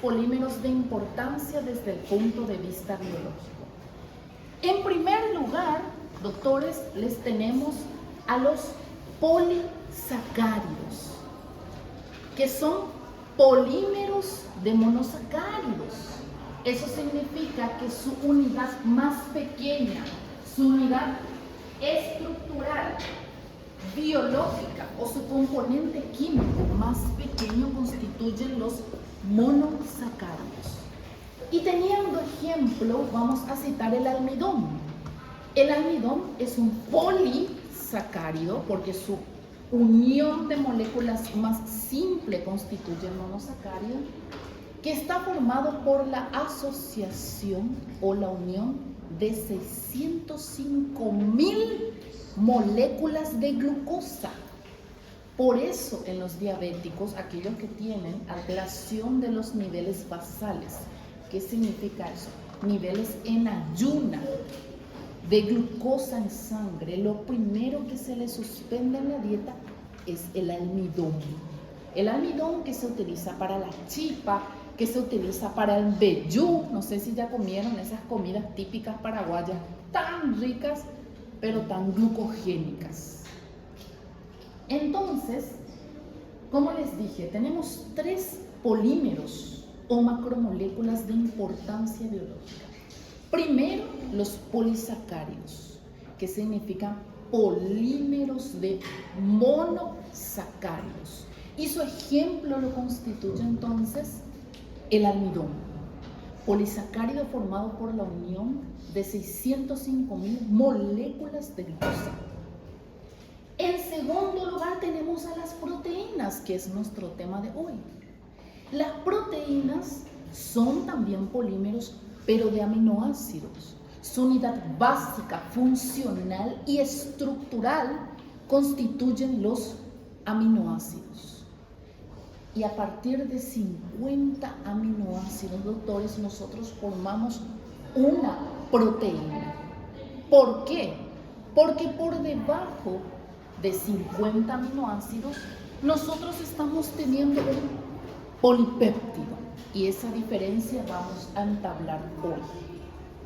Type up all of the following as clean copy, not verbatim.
polímeros de importancia desde el punto de vista biológico. En primer lugar, doctores, les tenemos a los polisacáridos, que son polímeros de monosacáridos. Eso significa que su unidad más pequeña, su unidad estructural, biológica o su componente químico más pequeño constituyen los monosacáridos. Y teniendo ejemplo, vamos a citar el almidón. El almidón es un polisacárido porque su unión de moléculas más simple constituye el monosacárido, que está formado por la asociación o la unión de 605.000 moléculas de glucosa. Por eso en los diabéticos, aquellos que tienen alteración de los niveles basales, ¿qué significa eso? Niveles en ayuna de glucosa en sangre, lo primero que se les suspende en la dieta es el almidón. El almidón que se utiliza para la chipa, que se utiliza para el vellú. No sé si ya comieron esas comidas típicas paraguayas tan ricas, pero tan glucogénicas. Entonces, como les dije, tenemos 3 polímeros o macromoléculas de importancia biológica. Primero, los polisacáridos, que significan polímeros de monosacáridos. Y su ejemplo lo constituye entonces el almidón, polisacárido formado por la unión de 605.000 moléculas de glucosa. En segundo lugar tenemos a las proteínas, que es nuestro tema de hoy. Las proteínas son también polímeros, pero de aminoácidos. Su unidad básica, funcional y estructural constituyen los aminoácidos. Y a partir de 50 aminoácidos, doctores, nosotros formamos una proteína. ¿Por qué? Porque por debajo de 50 aminoácidos, nosotros estamos teniendo un polipéptido. Y esa diferencia vamos a entablar hoy.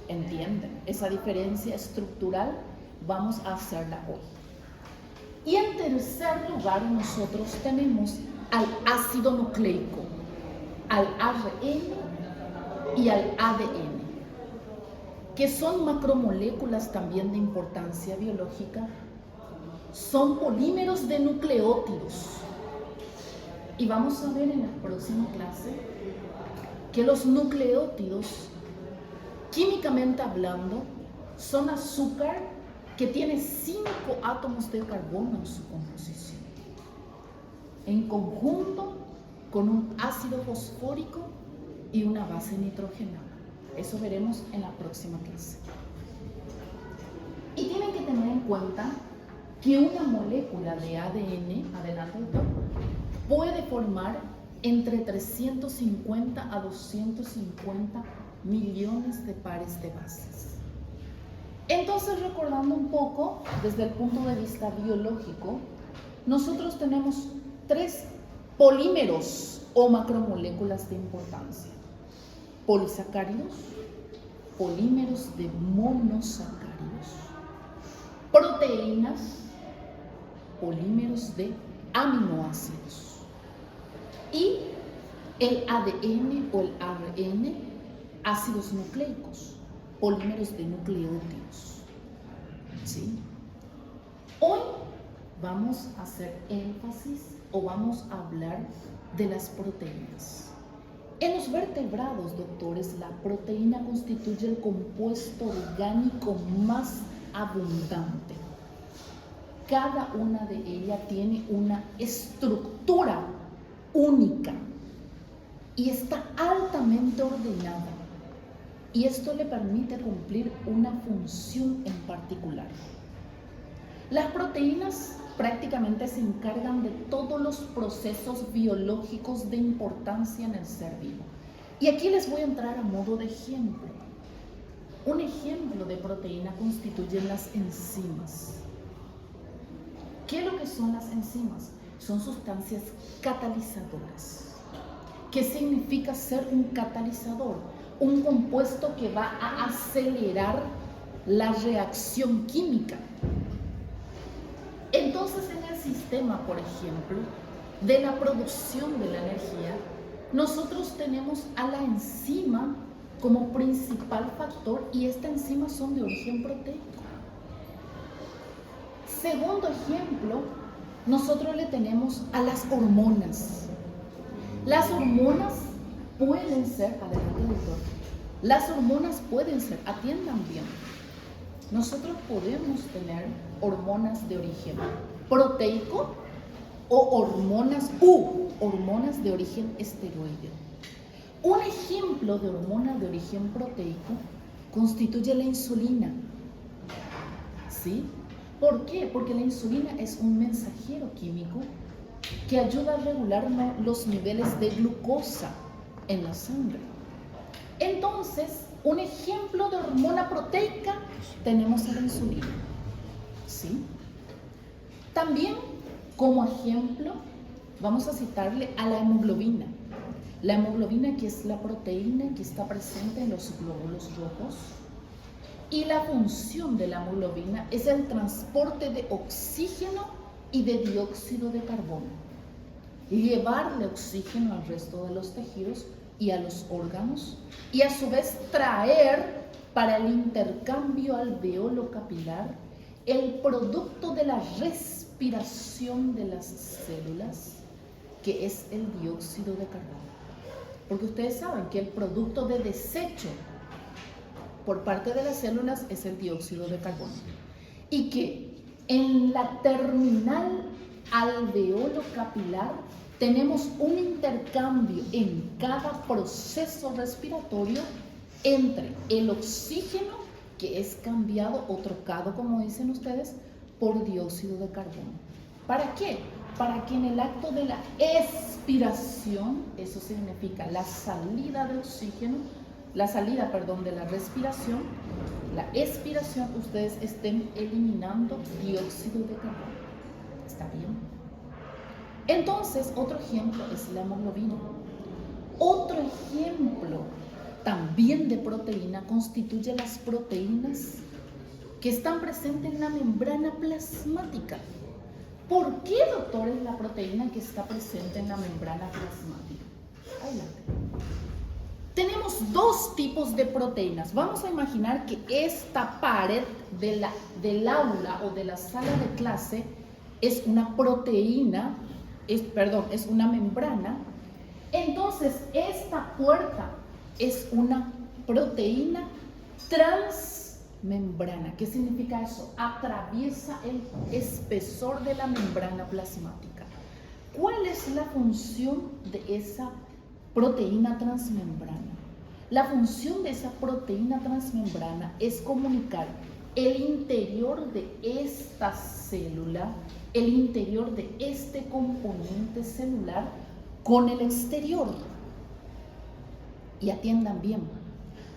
¿Entienden? Esa diferencia estructural vamos a hacerla hoy. Y en tercer lugar, nosotros tenemos al ácido nucleico, al ARN y al ADN, que son macromoléculas también de importancia biológica, son polímeros de nucleótidos. Y vamos a ver en la próxima clase que los nucleótidos, químicamente hablando, son azúcar que tiene 5 átomos de carbono en su composición, en conjunto con un ácido fosfórico y una base nitrogenada. Eso veremos en la próxima clase. Y tienen que tener en cuenta que una molécula de ADN, adelante doctor, puede formar entre 350 a 250 millones de pares de bases. Entonces, recordando un poco desde el punto de vista biológico, nosotros tenemos 3 polímeros o macromoléculas de importancia: polisacáridos, polímeros de monosacáridos, proteínas, polímeros de aminoácidos, y el ADN o el ARN, ácidos nucleicos, polímeros de nucleótidos. ¿Sí? Hoy vamos a hacer énfasis o vamos a hablar de las proteínas. En los vertebrados, doctores, la proteína constituye el compuesto orgánico más abundante. Cada una de ellas tiene una estructura única y está altamente ordenada, y esto le permite cumplir una función en particular. Las proteínas prácticamente se encargan de todos los procesos biológicos de importancia en el ser vivo. Y aquí les voy a entrar a modo de ejemplo. Un ejemplo de proteína constituyen las enzimas. ¿Qué es lo que son las enzimas? Son sustancias catalizadoras ¿Qué significa ser un catalizador? Un compuesto que va a acelerar la reacción química. Entonces, en el sistema, por ejemplo, de la producción de la energía, nosotros tenemos a la enzima como principal factor y esta enzima son de origen proteico. Segundo ejemplo, nosotros le tenemos a las hormonas. Las hormonas pueden ser, adelante doctor, las hormonas pueden ser, atiendan bien, nosotros podemos tener hormonas de origen proteico o hormonas de origen esteroideo. Un ejemplo de hormona de origen proteico constituye la insulina. ¿Sí? ¿Por qué? Porque la insulina es un mensajero químico que ayuda a regular los niveles de glucosa en la sangre. Entonces, un ejemplo de hormona proteica tenemos a la insulina. ¿Sí? También, como ejemplo, vamos a citarle a la hemoglobina. La hemoglobina, que es la proteína que está presente en los glóbulos rojos. Y la función de la hemoglobina es el transporte de oxígeno y de dióxido de carbono. Llevarle oxígeno al resto de los tejidos y a los órganos y a su vez traer para el intercambio alveolo capilar el producto de la respiración de las células, que es el dióxido de carbono. Porque ustedes saben que el producto de desecho por parte de las células es el dióxido de carbono y que en la terminal alveolo capilar tenemos un intercambio en cada proceso respiratorio entre el oxígeno, que es cambiado o trocado, como dicen ustedes, por dióxido de carbono. ¿Para qué? Para que en el acto de la expiración, eso significa la salida de oxígeno, la salida de la respiración, la expiración, ustedes estén eliminando dióxido de carbono. ¿Está bien? Entonces, otro ejemplo es la hemoglobina. Otro ejemplo también de proteína constituye las proteínas que están presentes en la membrana plasmática. ¿Por qué, doctor, es la proteína que está presente en la membrana plasmática? Adelante. Tenemos dos tipos de proteínas. Vamos a imaginar que esta pared del aula o de la sala de clase es una proteína, es una membrana. Entonces, esta puerta es una proteína transmembrana. ¿Qué significa eso? Atraviesa el espesor de la membrana plasmática. ¿Cuál es la función de esa proteína transmembrana? La función de esa proteína transmembrana es comunicar el interior de esta célula, el interior de este componente celular con el exterior. Y atiendan bien,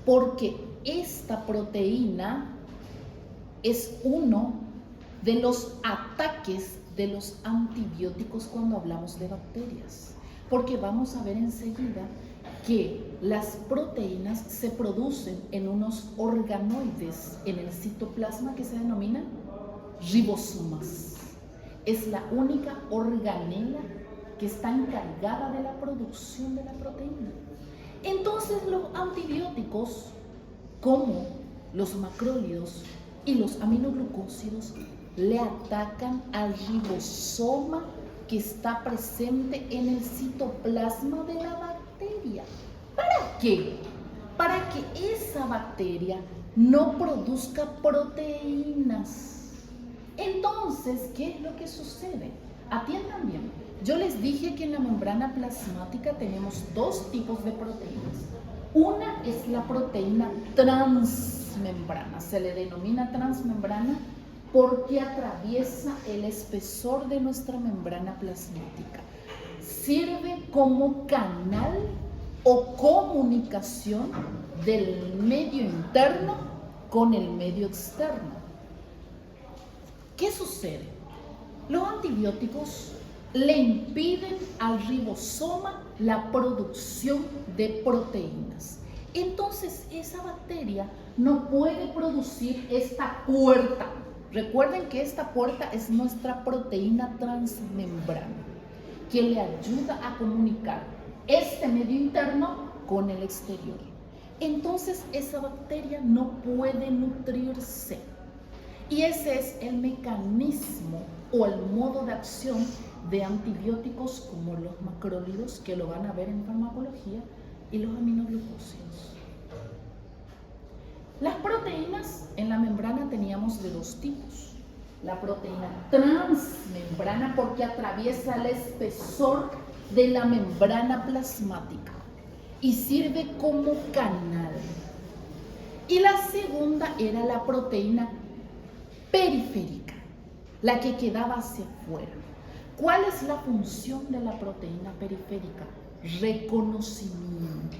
porque esta proteína es uno de los ataques de los antibióticos cuando hablamos de bacterias. Porque vamos a ver enseguida que las proteínas se producen en unos organoides en el citoplasma que se denominan ribosomas. Es la única organela que está encargada de la producción de la proteína. Entonces, los antibióticos, como los macrólidos y los aminoglucósidos, le atacan al ribosoma que está presente en el citoplasma de la bacteria. ¿Para qué? Para que esa bacteria no produzca proteínas. Entonces, ¿qué es lo que sucede? Atiendan bien. Yo les dije que en la membrana plasmática tenemos dos tipos de proteínas. Una es la proteína transmembrana. Se le denomina transmembrana porque atraviesa el espesor de nuestra membrana plasmática. Sirve como canal o comunicación del medio interno con el medio externo. ¿Qué sucede? Los antibióticos le impiden al ribosoma la producción de proteínas. Entonces, esa bacteria no puede producir esta puerta. Recuerden que esta puerta es nuestra proteína transmembrana, que le ayuda a comunicar este medio interno con el exterior. Entonces, esa bacteria no puede nutrirse. Y ese es el mecanismo o el modo de acción de antibióticos como los macrólidos, que lo van a ver en farmacología, y los aminoglucósidos. Las proteínas en la membrana teníamos de dos tipos. La proteína transmembrana, porque atraviesa el espesor de la membrana plasmática y sirve como canal. Y la segunda era la proteína periférica, la que quedaba hacia afuera. ¿Cuál es la función de la proteína periférica? Reconocimiento.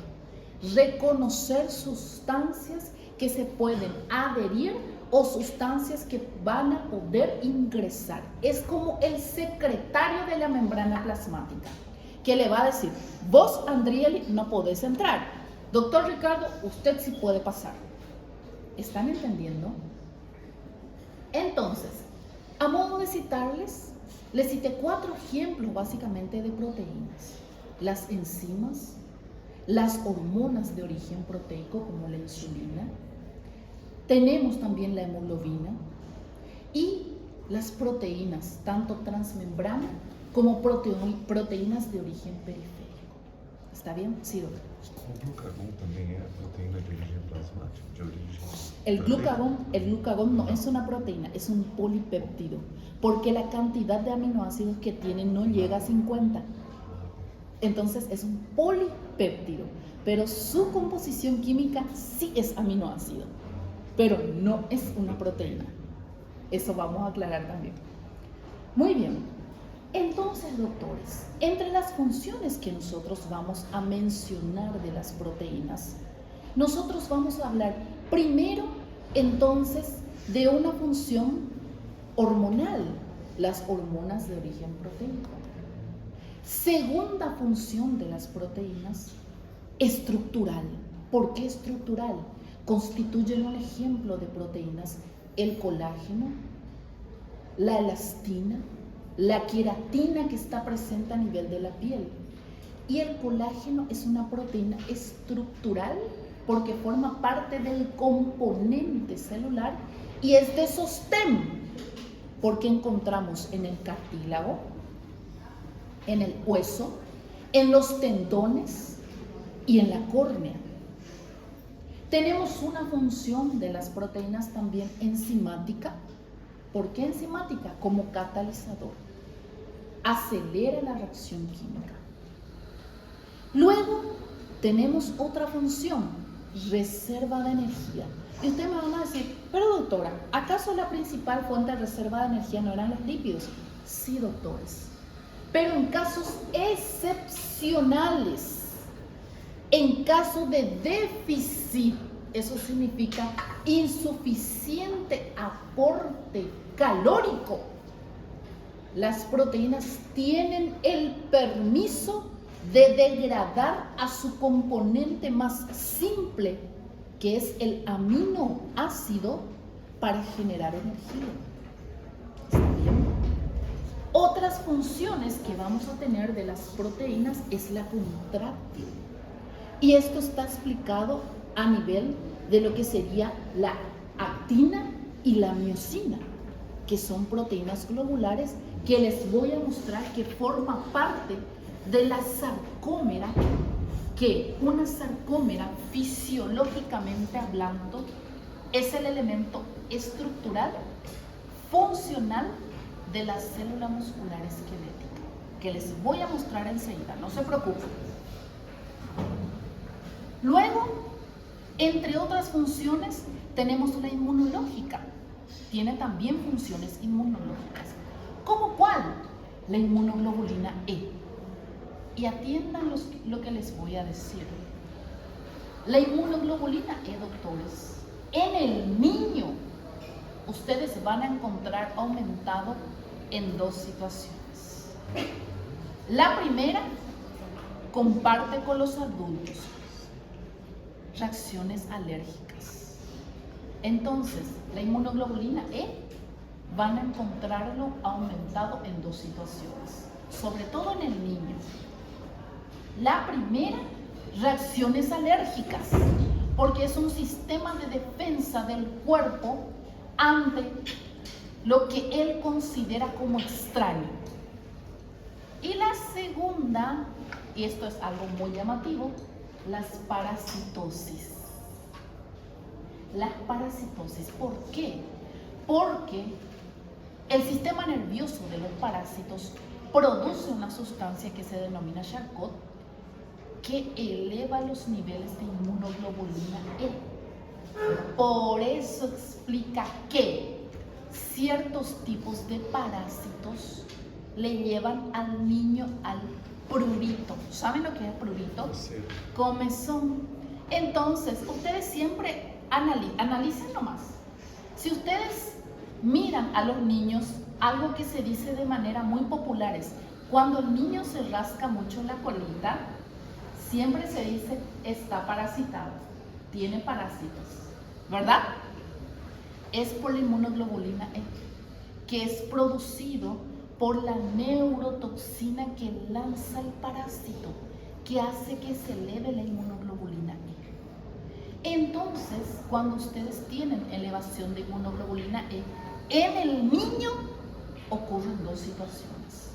Reconocer sustancias que se pueden adherir o sustancias que van a poder ingresar. Es como el secretario de la membrana plasmática, que le va a decir: vos, Andrieli, no podés entrar. Doctor Ricardo, usted sí puede pasar. ¿Están entendiendo? Entonces, a modo de citarles, les cité 4 ejemplos básicamente de proteínas: las enzimas, las hormonas de origen proteico como la insulina, tenemos también la hemoglobina y las proteínas, tanto transmembrana como proteínas de origen periférico. ¿Está bien? Sí, doctor. O glucagón también es proteína de origen plasmático, de El origen. glucagón no es una proteína, es un polipéptido, porque la cantidad de aminoácidos que tiene no llega a 50. Entonces es un polipéptido, pero su composición química sí es aminoácido, pero no es una proteína. Eso vamos a aclarar también. Muy bien. Entonces, doctores, entre las funciones que nosotros vamos a mencionar de las proteínas, nosotros vamos a hablar primero, entonces, de una función hormonal, las hormonas de origen proteico. Segunda función de las proteínas, estructural. ¿Por qué estructural? Constituyen un ejemplo de proteínas el colágeno, la elastina, la queratina que está presente a nivel de la piel. Y el colágeno es una proteína estructural porque forma parte del componente celular y es de sostén porque encontramos en el cartílago, en el hueso, en los tendones y en la córnea. Tenemos una función de las proteínas también enzimática. ¿Por qué enzimática? Como catalizador. Acelera la reacción química. Luego tenemos otra función, reserva de energía. Y ustedes me van a decir: pero doctora, ¿acaso la principal fuente de reserva de energía no eran los lípidos? Sí, doctores, pero en casos excepcionales, en caso de déficit, eso significa insuficiente aporte calórico, las proteínas tienen el permiso de degradar a su componente más simple, que es el aminoácido, para generar energía. ¿Está bien? Otras funciones que vamos a tener de las proteínas es la contráctil. Y esto está explicado a nivel de lo que sería la actina y la miosina, que son proteínas globulares que les voy a mostrar que forma parte de la sarcómera, que una sarcómera, fisiológicamente hablando, es el elemento estructural, funcional de la célula muscular esquelética, que les voy a mostrar enseguida, no se preocupen. Luego, entre otras funciones, tenemos la inmunológica. Tiene también funciones inmunológicas. ¿Cómo cuál? La inmunoglobulina E. Y atiendan lo que les voy a decir. La inmunoglobulina E, doctores, en el niño, ustedes van a encontrar aumentado en 2 situaciones. La primera, comparte con los adultos reacciones alérgicas. Entonces, la inmunoglobulina E van a encontrarlo aumentado en dos situaciones, sobre todo en el niño. La primera, reacciones alérgicas, porque es un sistema de defensa del cuerpo ante lo que él considera como extraño. Y la segunda, y esto es algo muy llamativo, las parasitosis. Las parasitosis, ¿por qué? Porque el sistema nervioso de los parásitos produce una sustancia que se denomina Charcot, que eleva los niveles de inmunoglobulina E. Por eso explica que ciertos tipos de parásitos le llevan al niño al prurito. ¿Saben lo que es prurito? Sí. Comezón. Entonces, ustedes siempre analicen nomás. Si ustedes miran a los niños, algo que se dice de manera muy popular es, cuando el niño se rasca mucho la colita, siempre se dice, está parasitado, tiene parásitos, ¿verdad? Es por la inmunoglobulina E, que es producido por la neurotoxina que lanza el parásito, que hace que se eleve la inmunoglobulina E. Entonces, cuando ustedes tienen elevación de inmunoglobulina E, en el niño ocurren dos situaciones: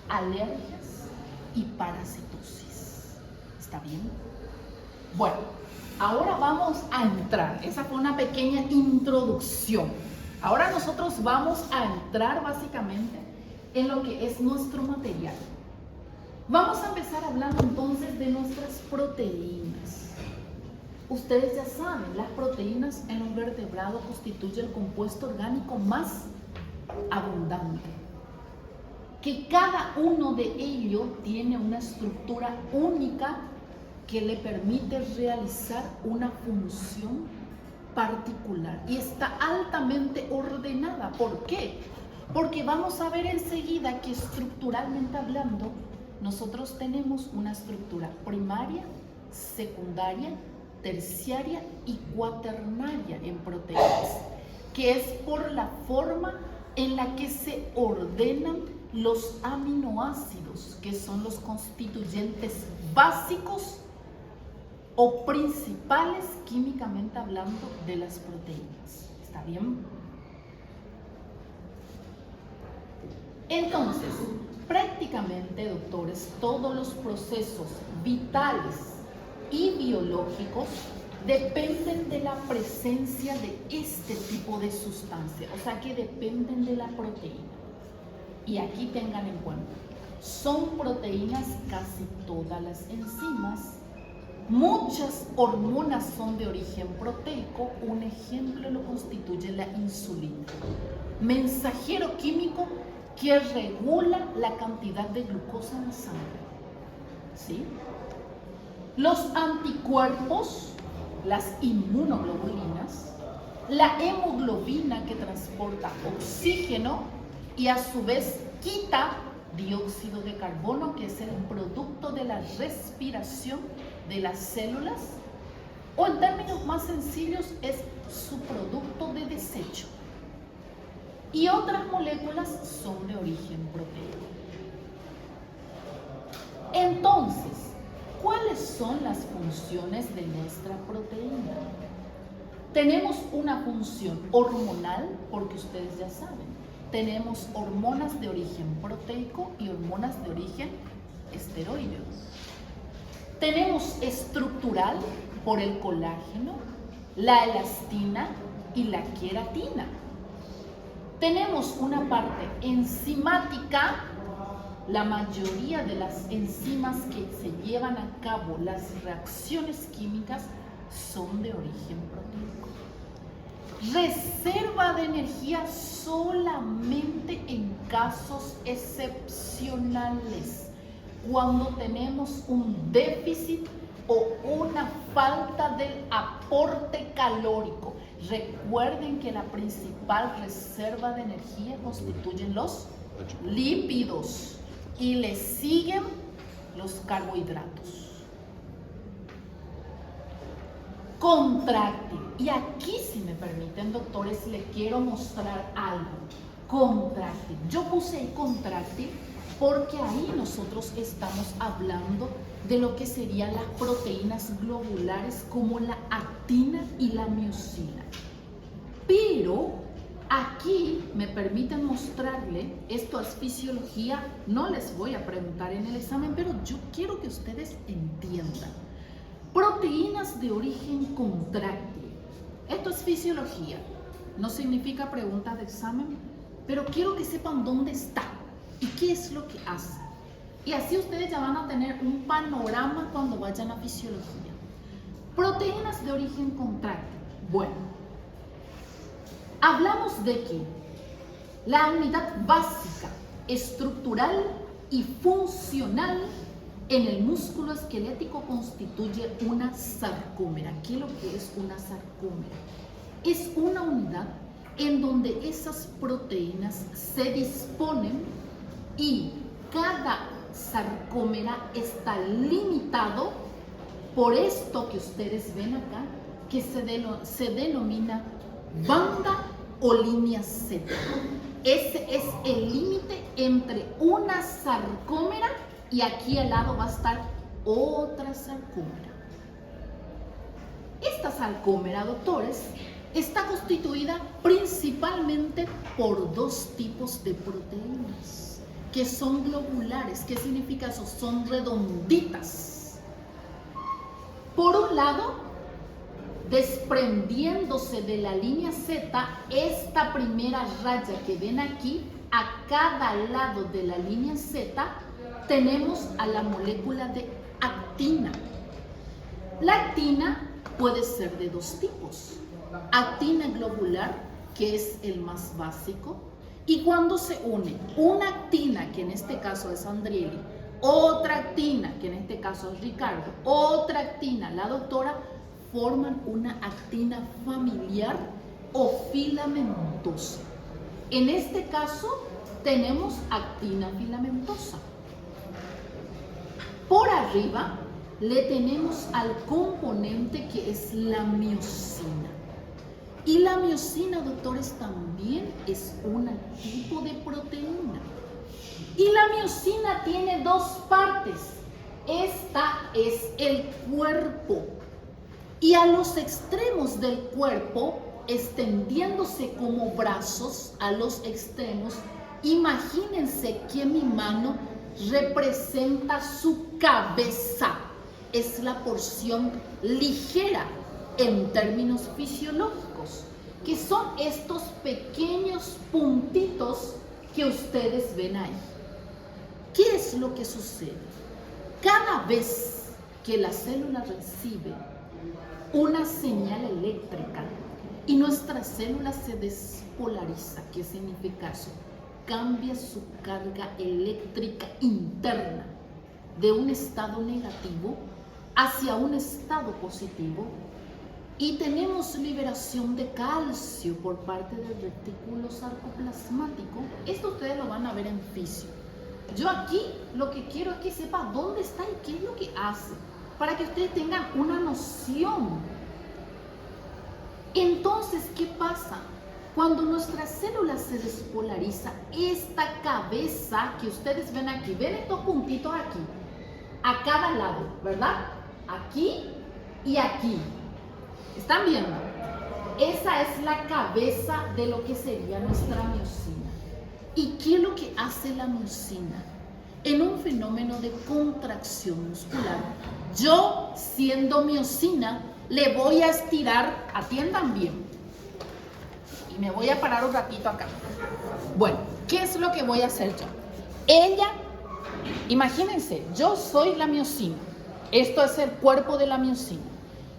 alergias y parasitosis. ¿Está bien? Bueno, ahora vamos a entrar. Esa fue una pequeña introducción. Ahora nosotros vamos a entrar básicamente en lo que es nuestro material. Vamos a empezar hablando entonces de nuestras proteínas. Ustedes ya saben, las proteínas en los vertebrados constituyen el compuesto orgánico más abundante, que cada uno de ellos tiene una estructura única que le permite realizar una función particular y está altamente ordenada. ¿Por qué? Porque vamos a ver enseguida que estructuralmente hablando, nosotros tenemos una estructura primaria, secundaria, terciaria y cuaternaria en proteínas, que es por la forma en la que se ordenan los aminoácidos, que son los constituyentes básicos o principales químicamente hablando de las proteínas. ¿Está bien? Entonces, prácticamente, doctores, todos los procesos vitales y biológicos dependen de la presencia de este tipo de sustancia, o sea que dependen de la proteína. Y aquí tengan en cuenta, son proteínas casi todas las enzimas. Muchas hormonas son de origen proteico. Un ejemplo lo constituye la insulina, mensajero químico que regula la cantidad de glucosa en la sangre. ¿Sí? Los anticuerpos, las inmunoglobulinas, la hemoglobina que transporta oxígeno y a su vez quita dióxido de carbono, que es el producto de la respiración de las células, o en términos más sencillos es su producto de desecho. Y otras moléculas son de origen proteico. Entonces, ¿cuáles son las funciones de nuestra proteína? Tenemos una función hormonal, porque ustedes ya saben, tenemos hormonas de origen proteico y hormonas de origen esteroideo. Tenemos estructural por el colágeno, la elastina y la queratina. Tenemos una parte enzimática. La mayoría de las enzimas que se llevan a cabo las reacciones químicas son de origen proteico. Reserva de energía solamente en casos excepcionales, cuando tenemos un déficit o una falta del aporte calórico. Recuerden que la principal reserva de energía constituyen los lípidos y le siguen los carbohidratos. Contráctil. Y aquí, si me permiten, doctores, le quiero mostrar algo. Contráctil. Yo puse ahí contráctil porque ahí nosotros estamos hablando de lo que serían las proteínas globulares como la actina y la miosina. Pero aquí me permiten mostrarle, esto es fisiología, no les voy a preguntar en el examen, pero yo quiero que ustedes entiendan. Proteínas de origen contráctil. Esto es fisiología, no significa pregunta de examen, pero quiero que sepan dónde está y qué es lo que hace. Y así ustedes ya van a tener un panorama cuando vayan a fisiología. Proteínas de origen contráctil. Bueno, hablamos de que la unidad básica, estructural y funcional en el músculo esquelético constituye una sarcómera. ¿Qué es lo que es una sarcómera? Es una unidad en donde esas proteínas se disponen y cada sarcómera está limitado por esto que ustedes ven acá, que se denomina banda o línea Z. Ese es el límite entre una sarcómera y aquí al lado va a estar otra sarcómera. Esta sarcómera, doctores, está constituida principalmente por dos tipos de proteínas que son globulares. ¿Qué significa eso? Son redonditas. Por un lado, desprendiéndose de la línea Z, esta primera raya que ven aquí, a cada lado de la línea Z, tenemos a la molécula de actina. La actina puede ser de dos tipos. Actina globular, que es el más básico, y cuando se une una actina, que en este caso es Andrieli, otra actina, que en este caso es Ricardo, otra actina, la doctora, forman una actina familiar o filamentosa. En este caso tenemos actina filamentosa. Por arriba le tenemos al componente que es la miosina. Y la miosina, doctores, también es un tipo de proteína. Y la miosina tiene dos partes. Esta es el cuerpo. Y a los extremos del cuerpo, extendiéndose como brazos a los extremos, imagínense que mi mano representa su cabeza. Es la porción ligera en términos fisiológicos, que son estos pequeños puntitos que ustedes ven ahí. ¿Qué es lo que sucede? Cada vez que la célula recibe una señal eléctrica y nuestra célula se despolariza, ¿qué significa eso? Cambia su carga eléctrica interna de un estado negativo hacia un estado positivo y tenemos liberación de calcio por parte del retículo sarcoplasmático. Esto ustedes lo van a ver en fisio. Yo aquí lo que quiero es que sepa dónde está y qué es lo que hace, para que ustedes tengan una noción. Entonces, ¿qué pasa? Cuando nuestra célula se despolariza, esta cabeza que ustedes ven aquí, ven estos puntitos aquí, a cada lado, ¿verdad? Aquí y aquí. ¿Están viendo? Esa es la cabeza de lo que sería nuestra miosina. ¿Y qué es lo que hace la miosina? En un fenómeno de contracción muscular, yo, siendo miosina, le voy a estirar, atiendan bien, y me voy a parar un ratito acá. Bueno, ¿qué es lo que voy a hacer yo? Ella, imagínense, yo soy la miosina. Esto es el cuerpo de la miosina.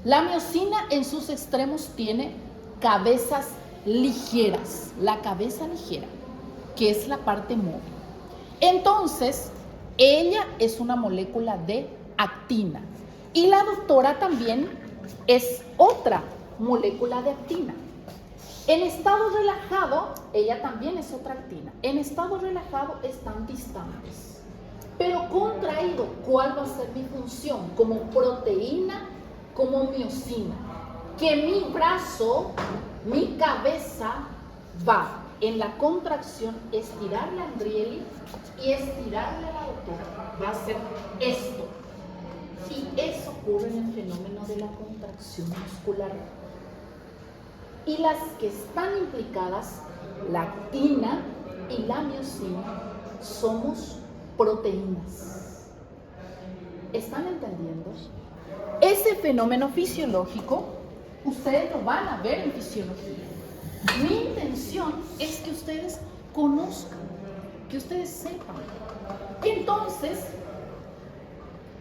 La miosina en sus extremos tiene cabezas ligeras, la cabeza ligera, que es la parte móvil. Entonces, ella es una molécula de actina y la doctora también es otra molécula de actina. En estado relajado, ella también es otra actina. En estado relajado están distantes. Pero contraído, ¿cuál va a ser mi función? Como proteína, como miosina. Que mi brazo, mi cabeza va en la contracción, estirarle a Andrieli y estirarle a la doctora. Va a hacer esto. Y eso ocurre en el fenómeno de la contracción muscular. Y las que están implicadas, la actina y la miosina, somos proteínas. ¿Están entendiendo? Ese fenómeno fisiológico, ustedes lo van a ver en fisiología. Mi intención es que ustedes conozcan, que ustedes sepan. Entonces,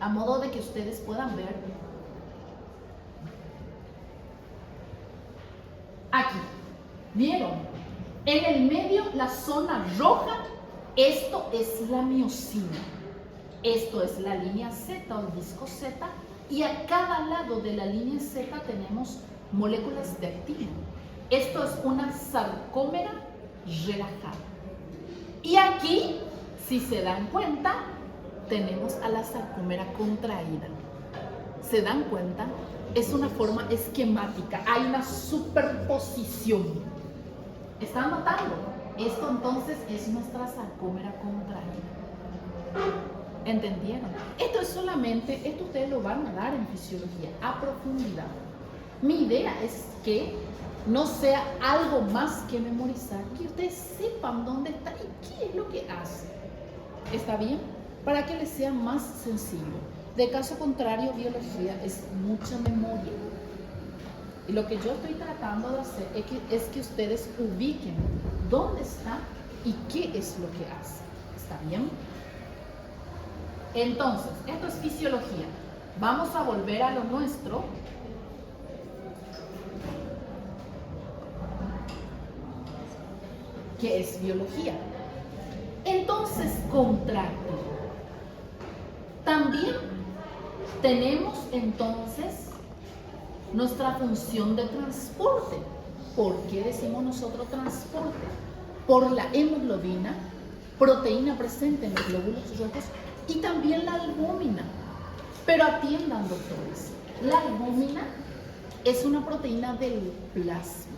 a modo de que ustedes puedan ver, aquí, ¿vieron? En el medio, la zona roja, esto es la miosina. Esto es la línea Z o el disco Z. Y a cada lado de la línea Z tenemos moléculas de actina. Esto es una sarcómera relajada. Y aquí, si se dan cuenta, tenemos a la sarcómera contraída. ¿Se dan cuenta? Es una forma esquemática. Hay una superposición. ¿Están notando? Esto entonces es nuestra sarcómera contraída. ¿Entendieron? Esto es solamente, esto ustedes lo van a dar en fisiología, a profundidad. Mi idea es que no sea algo más que memorizar, que ustedes sepan dónde está y qué es lo que hace. ¿Está bien? Para que les sea más sencillo. De caso contrario, biología es mucha memoria. Y lo que yo estoy tratando de hacer es que ustedes ubiquen dónde está y qué es lo que hace. ¿Está bien? Entonces, esto es fisiología. Vamos a volver a lo nuestro. Que es biología. Entonces, contráctil. También tenemos entonces nuestra función de transporte. ¿Por qué decimos nosotros transporte? Por la hemoglobina, proteína presente en los glóbulos rojos, y también la albúmina. Pero atiendan, doctores, la albúmina es una proteína del plasma.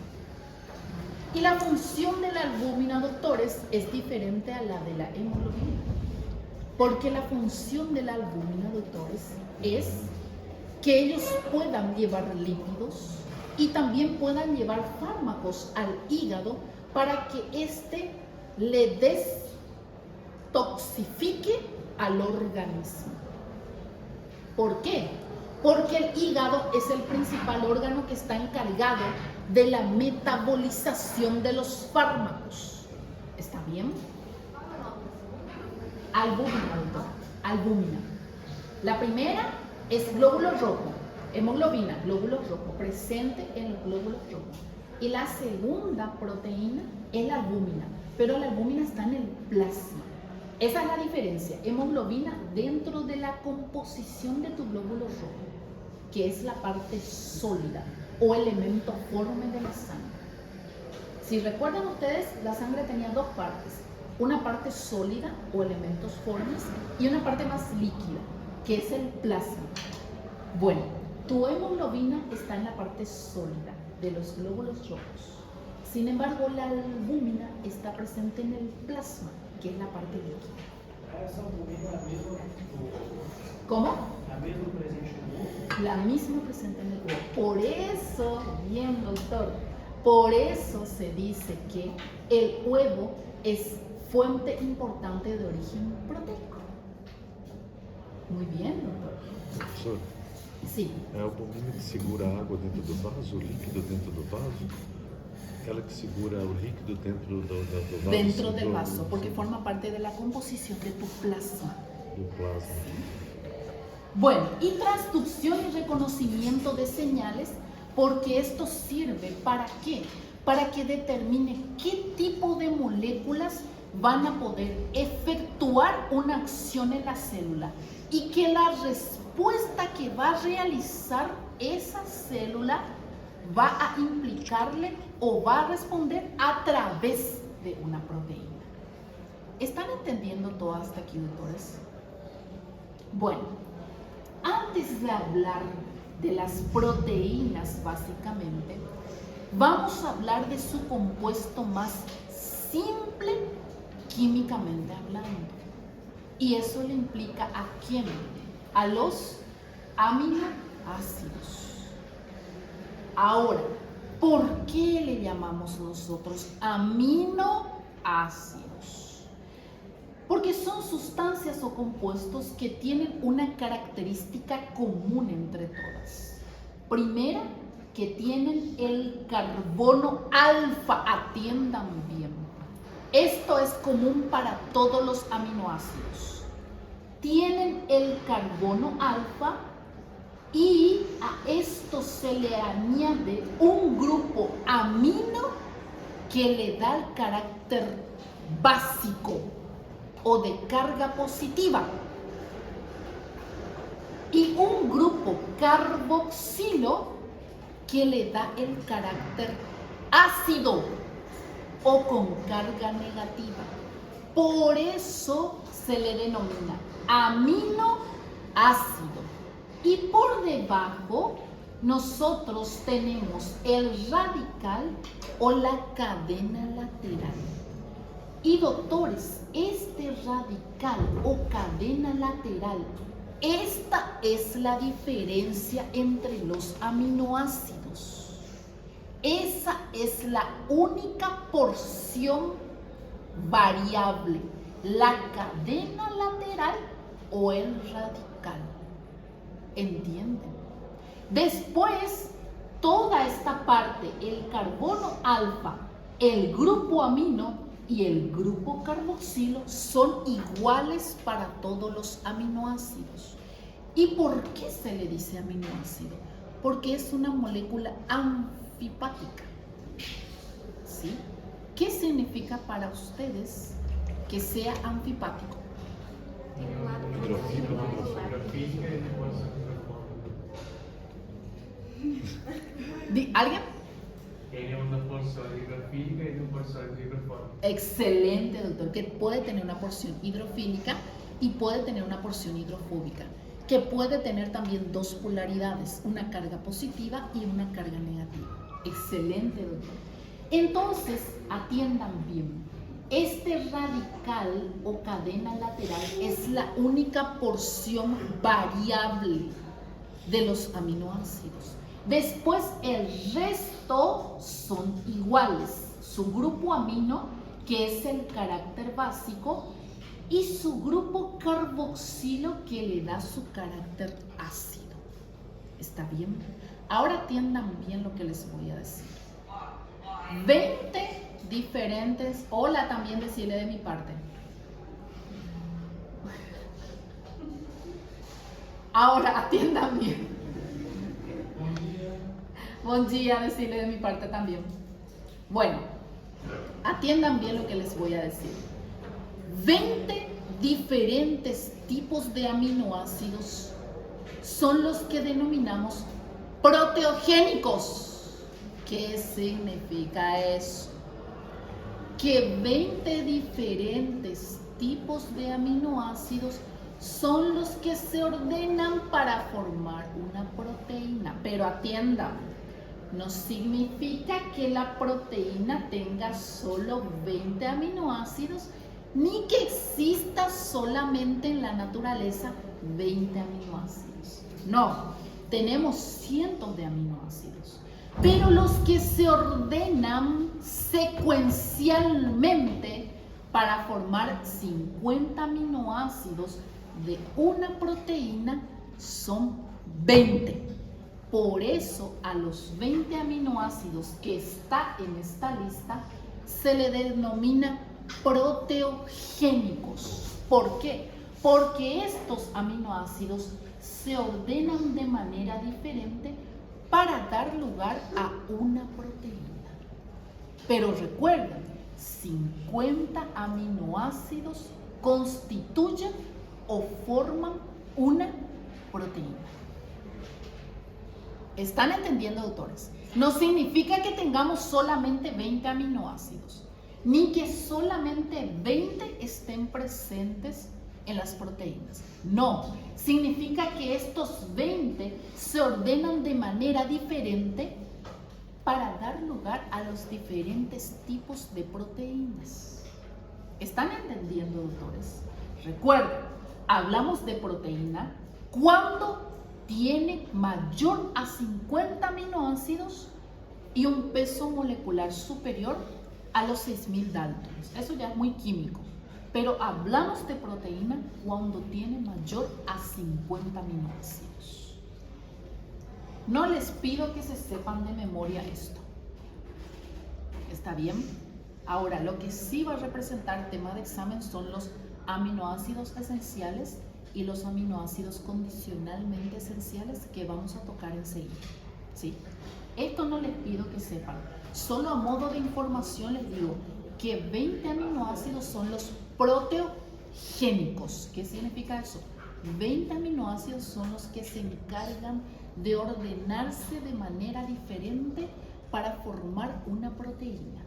Y la función de la albúmina, doctores, es diferente a la de la hemoglobina. Porque la función de la albúmina, doctores, es que ellos puedan llevar lípidos y también puedan llevar fármacos al hígado para que éste le detoxifique al organismo. ¿Por qué? Porque el hígado es el principal órgano que está encargado de la metabolización de los fármacos. ¿Está bien? Albúmina, doctor. Albúmina. La primera es glóbulo rojo, hemoglobina, glóbulo rojo, presente en los glóbulos rojos. Y la segunda proteína es la albúmina, pero la albúmina está en el plasma. Esa es la diferencia. Hemoglobina dentro de la composición de tu glóbulo rojo, que es la parte sólida o elemento forme de la sangre. Si recuerdan ustedes, la sangre tenía dos partes. Una parte sólida o elementos formes y una parte más líquida, que es el plasma. Bueno, tu hemoglobina está en la parte sólida de los glóbulos rojos. Sin embargo, la albúmina está presente en el plasma, que es la parte líquida. ¿Cómo? La misma presente en el huevo. Por eso, bien, doctor, por eso se dice que el huevo es fuente importante de origen proteico. Muy bien, doctor. Professor, Sí. é a albumina que segura a água dentro do vaso, o líquido dentro do vaso? Ela que segura o líquido dentro do vaso? Dentro del vaso, porque forma parte de la composición de tu plasma. Do plasma. Bueno, y transducción y reconocimiento de señales, porque esto sirve ¿para qué? Para que determine qué tipo de moléculas van a poder efectuar una acción en la célula y que la respuesta que va a realizar esa célula va a implicarle o va a responder a través de una proteína. ¿Están entendiendo todo hasta aquí, doctores? Bueno, antes de hablar de las proteínas básicamente, vamos a hablar de su compuesto más simple químicamente hablando. Y eso le implica ¿a quién? A los aminoácidos. Ahora, ¿por qué le llamamos nosotros aminoácidos? Porque son sustancias o compuestos que tienen una característica común entre todas. Primera, que tienen el carbono alfa, atiendan bien. Esto es común para todos los aminoácidos. Tienen el carbono alfa y a esto se le añade un grupo amino que le da el carácter básico o de carga positiva y un grupo carboxilo que le da el carácter ácido o con carga negativa. Por eso se le denomina aminoácido. Y por debajo nosotros tenemos el radical o la cadena lateral. Y doctores, este radical o cadena lateral, esta es la diferencia entre los aminoácidos. Esa es la única porción variable, la cadena lateral o el radical. ¿Entienden? Después, toda esta parte, el carbono alfa, el grupo amino y el grupo carboxilo son iguales para todos los aminoácidos. ¿Y por qué se le dice aminoácido? Porque es una molécula anfipática. ¿Sí? ¿Qué significa para ustedes que sea anfipático? ¿Alguien? Tiene una porción hidrofílica y una porción hidrofóbica. Excelente, doctor, que puede tener una porción hidrofílica y puede tener una porción hidrofóbica, que puede tener también dos polaridades, una carga positiva y una carga negativa. Excelente, doctor. Entonces, atiendan bien. Este radical o cadena lateral es la única porción variable de los aminoácidos. Después el resto son iguales. Su grupo amino, que es el carácter básico, y su grupo carboxilo, que le da su carácter ácido. ¿Está bien? Ahora atiendan bien lo que les voy a decir. 20 diferentes, hola también decirle de mi parte. Ahora atiendan bien. Buen día, decirle de mi parte también. Bueno, atiendan bien lo que les voy a decir. 20 diferentes tipos de aminoácidos son los que denominamos proteogénicos. ¿Qué significa eso? Que 20 diferentes tipos de aminoácidos son los que se ordenan para formar una proteína. Pero atiendan, no significa que la proteína tenga solo 20 aminoácidos, ni que exista solamente en la naturaleza 20 aminoácidos. No, tenemos cientos de aminoácidos, pero los que se ordenan secuencialmente para formar 50 aminoácidos de una proteína son 20. Por eso a los 20 aminoácidos que está en esta lista se le denomina proteogénicos. ¿Por qué? Porque estos aminoácidos se ordenan de manera diferente para dar lugar a una proteína. Pero recuerden, 50 aminoácidos constituyen o forman una proteína. ¿Están entendiendo, doctores? No significa que tengamos solamente 20 aminoácidos, ni que solamente 20 estén presentes en las proteínas. No, significa que estos 20 se ordenan de manera diferente para dar lugar a los diferentes tipos de proteínas. ¿Están entendiendo, doctores? Recuerden, hablamos de proteína cuando tiene mayor a 50 aminoácidos y un peso molecular superior a los 6000 daltons. Eso ya es muy químico. Pero hablamos de proteína cuando tiene mayor a 50 aminoácidos. No les pido que se sepan de memoria esto. ¿Está bien? Ahora, lo que sí va a representar tema de examen son los aminoácidos esenciales y los aminoácidos condicionalmente esenciales que vamos a tocar enseguida. ¿Sí? Esto no les pido que sepan. Solo a modo de información les digo que 20 aminoácidos son los proteogénicos. ¿Qué significa eso? 20 aminoácidos son los que se encargan de ordenarse de manera diferente para formar una proteína.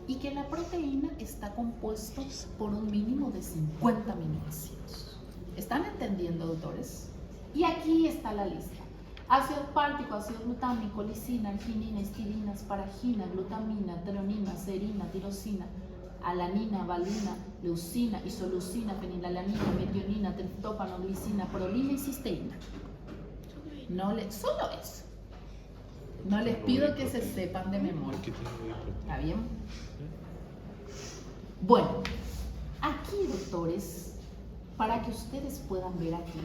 Y que la proteína está compuesta por un mínimo de 50 aminoácidos. ¿Están entendiendo, doctores? Y aquí está la lista. Ácido aspartico, ácido glutámico, lisina, arginina, histidina, asparagina, glutamina, treonina, serina, tirosina, alanina, valina, leucina, isoleucina, fenilalanina, metionina, triptófano, glicina, prolina y cisteína. Solo eso. No les pido que se sepan de memoria. ¿Está bien? Bueno, aquí, doctores, para que ustedes puedan ver aquí,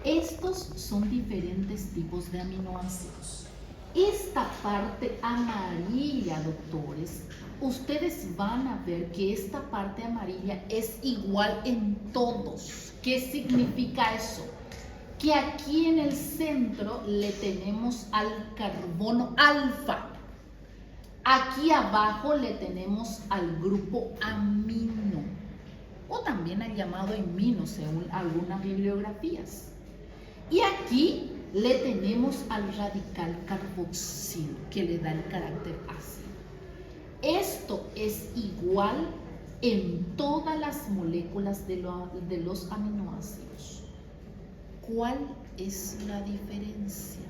estos son diferentes tipos de aminoácidos. Esta parte amarilla, doctores, ustedes van a ver que esta parte amarilla es igual en todos. ¿Qué significa eso? Que aquí en el centro le tenemos al carbono alfa. Aquí abajo le tenemos al grupo amino, o también al llamado imino según algunas bibliografías. Y aquí le tenemos al radical carboxilo, que le da el carácter ácido. Esto es igual en todas las moléculas de los aminoácidos. ¿Cuál es la diferencia?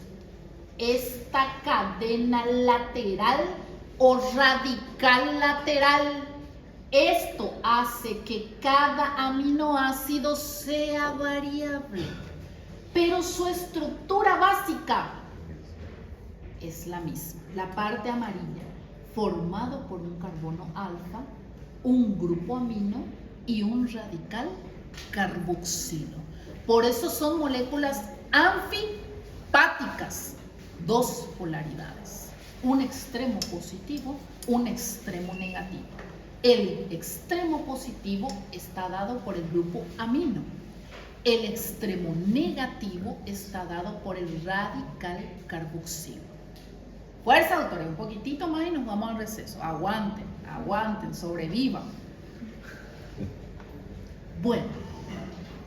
Esta cadena lateral o radical lateral, esto hace que cada aminoácido sea variable, pero su estructura básica es la misma. La parte amarilla, formado por un carbono alfa, un grupo amino y un radical carboxilo. Por eso son moléculas anfipáticas, dos polaridades, un extremo positivo, un extremo negativo. El extremo positivo está dado por el grupo amino. El extremo negativo está dado por el radical carboxilo. Fuerza, doctora, un poquitito más y nos vamos al receso. Aguanten, aguanten, sobrevivan. Bueno,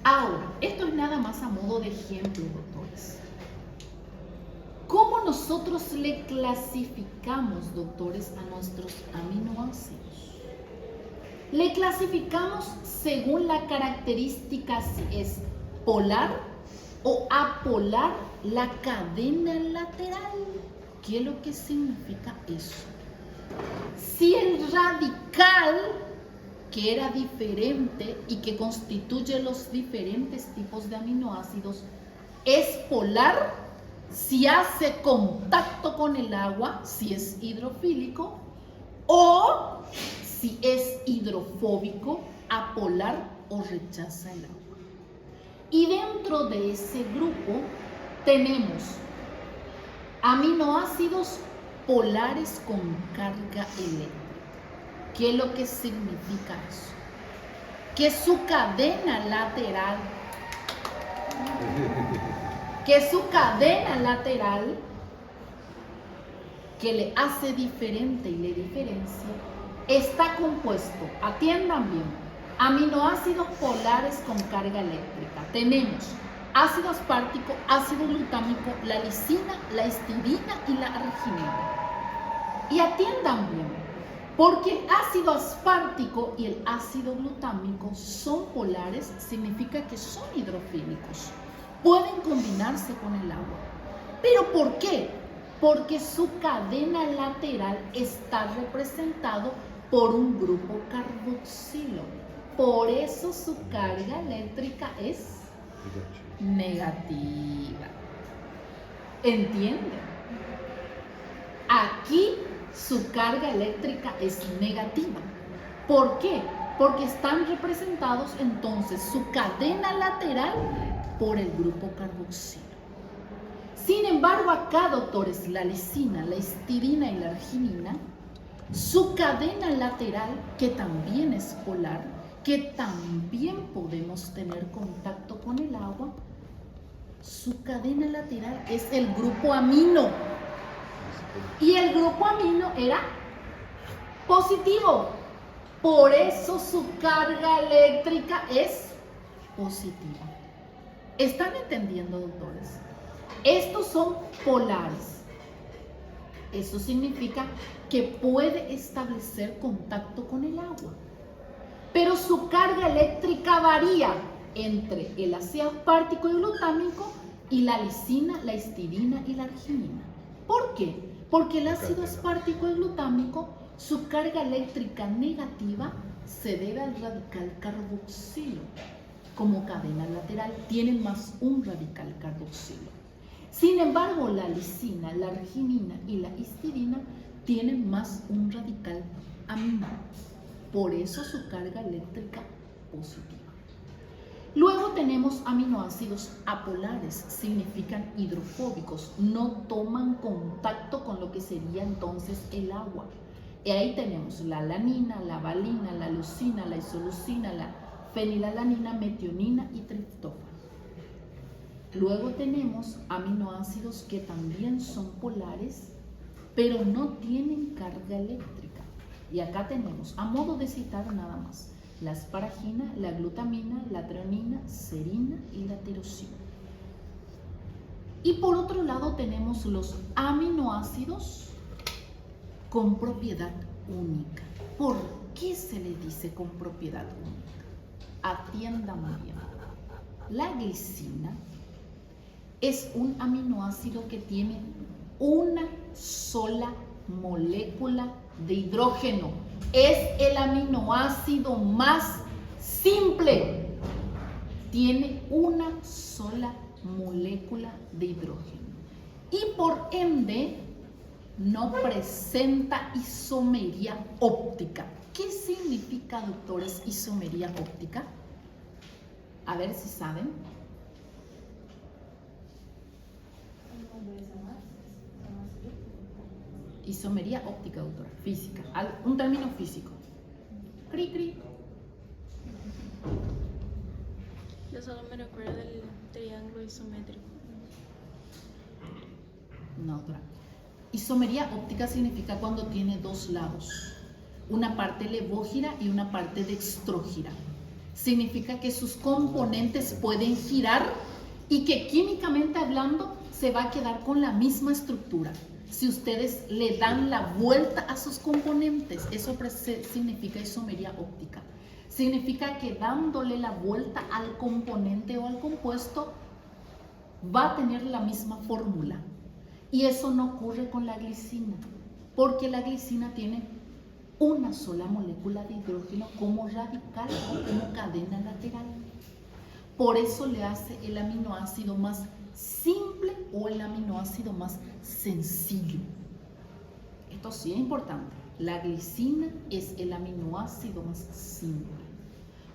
ahora, esto es nada más a modo de ejemplo, doctores. ¿Cómo nosotros le clasificamos, doctores, a nuestros aminoácidos? Le clasificamos según la característica si es polar o apolar la cadena lateral. ¿Qué es lo que significa eso? Si el radical, que era diferente y que constituye los diferentes tipos de aminoácidos, es polar, si hace contacto con el agua, si es hidrofílico, o si es hidrofóbico, apolar o rechaza el agua. Y dentro de ese grupo tenemos aminoácidos polares con carga eléctrica. ¿Qué es lo que significa eso? Que su cadena lateral, que le hace diferente y le diferencia, está compuesto, atiendan bien, aminoácidos polares con carga eléctrica. Tenemos ácido aspartico, ácido glutámico, la lisina, la histidina y la arginina. Y atiendan bien, Porque el ácido aspartico y el ácido glutámico son polares, significa que son hidrofílicos. Pueden combinarse con el agua. ¿Pero por qué? Porque su cadena lateral está representado por un grupo carboxilo. Por eso su carga eléctrica es negativa. ¿Entienden? Aquí su carga eléctrica es negativa. ¿Por qué? Porque están representados entonces su cadena lateral por el grupo carboxilo. Sin embargo, acá, doctores, la lisina, la histidina y la arginina, su cadena lateral, que también es polar, que también podemos tener contacto con el agua, su cadena lateral es el grupo amino. Y el grupo amino era positivo. Por eso su carga eléctrica es positiva. ¿Están entendiendo, doctores? Estos son polares. Eso significa que puede establecer contacto con el agua. Pero su carga eléctrica varía entre el ácido aspartico y glutámico y la lisina, la histidina y la arginina. ¿Por qué? Porque el ácido aspartico y glutámico, su carga eléctrica negativa se debe al radical carboxilo. Como cadena lateral tienen más un radical carboxilo. Sin embargo, la lisina, la arginina y la histidina tienen más un radical amino. Por eso su carga eléctrica positiva. Luego tenemos aminoácidos apolares, significan hidrofóbicos, no toman contacto con lo que sería entonces el agua. Y ahí tenemos la alanina, la valina, la leucina, la isoleucina, la fenilalanina, metionina y triptófano. Luego tenemos aminoácidos que también son polares, pero no tienen carga eléctrica. Y acá tenemos, a modo de citar nada más, la asparagina, la glutamina, la treonina, serina y la tirosina. Y por otro lado tenemos los aminoácidos con propiedad única. ¿Por qué se le dice con propiedad única? Atiendan bien. La glicina es un aminoácido que tiene una sola molécula de hidrógeno. Es el aminoácido más simple. Tiene una sola molécula de hidrógeno. Y por ende, no presenta isomería óptica. ¿Qué significa, doctores, isomería óptica? A ver si saben. Isomería óptica, doctora, física, un término físico. Cri, cri. Yo solo me recuerdo del triángulo isométrico. No, doctora. Isomería óptica significa cuando tiene dos lados, una parte levógira y una parte dextrógira. Significa que sus componentes pueden girar y que químicamente hablando se va a quedar con la misma estructura. Si ustedes le dan la vuelta a sus componentes, eso significa isomería óptica. Significa que dándole la vuelta al componente o al compuesto, va a tener la misma fórmula. Y eso no ocurre con la glicina, porque la glicina tiene una sola molécula de hidrógeno como radical o como cadena lateral. Por eso le hace el aminoácido más simple o el aminoácido más sencillo. Esto sí es importante. La glicina es el aminoácido más simple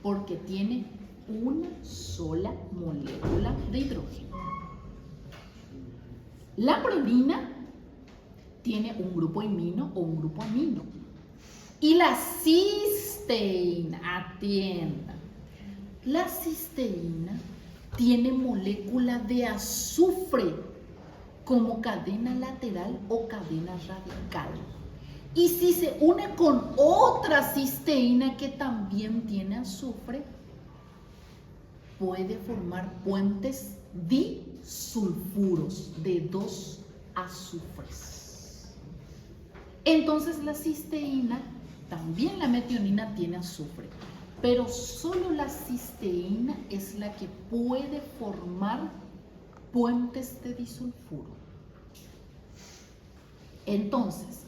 porque tiene una sola molécula de hidrógeno. La prolina tiene un grupo imino o un grupo amino. Y la cisteína, atiendan, la cisteína tiene molécula de azufre como cadena lateral o cadena radical. Y si se une con otra cisteína que también tiene azufre, puede formar puentes disulfuros de dos azufres. Entonces la cisteína también la metionina tiene azufre, pero solo la cisteína es la que puede formar puentes de disulfuro. Entonces,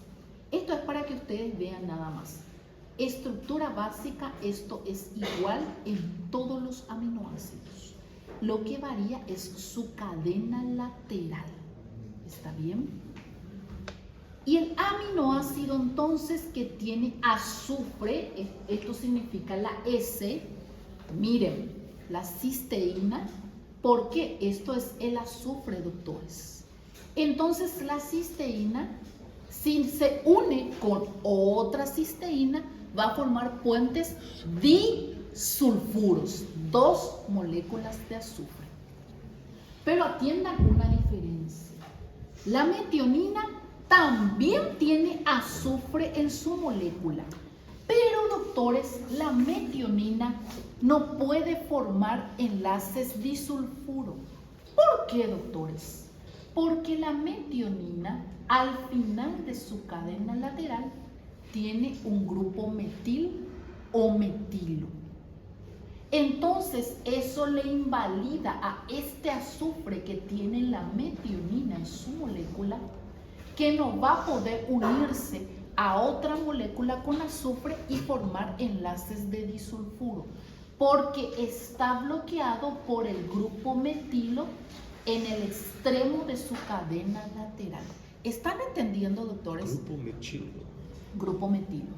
esto es para que ustedes vean nada más. Estructura básica, esto es igual en todos los aminoácidos. Lo que varía es su cadena lateral. ¿Está bien? Y el aminoácido entonces que tiene azufre, esto significa la S, miren, la cisteína, porque esto es el azufre, doctores. Entonces la cisteína, si se une con otra cisteína, va a formar puentes disulfuros, 2 moléculas de azufre. Pero atiendan una diferencia. La metionina también tiene azufre en su molécula, pero doctores, la metionina no puede formar enlaces disulfuro. ¿Por qué, doctores? Porque la metionina al final de su cadena lateral tiene un grupo metil o metilo. Entonces eso le invalida a este azufre que tiene la metionina en su molécula, que no va a poder unirse a otra molécula con azufre y formar enlaces de disulfuro, porque está bloqueado por el grupo metilo en el extremo de su cadena lateral. ¿Están entendiendo, doctores? Grupo metilo. Grupo metilo.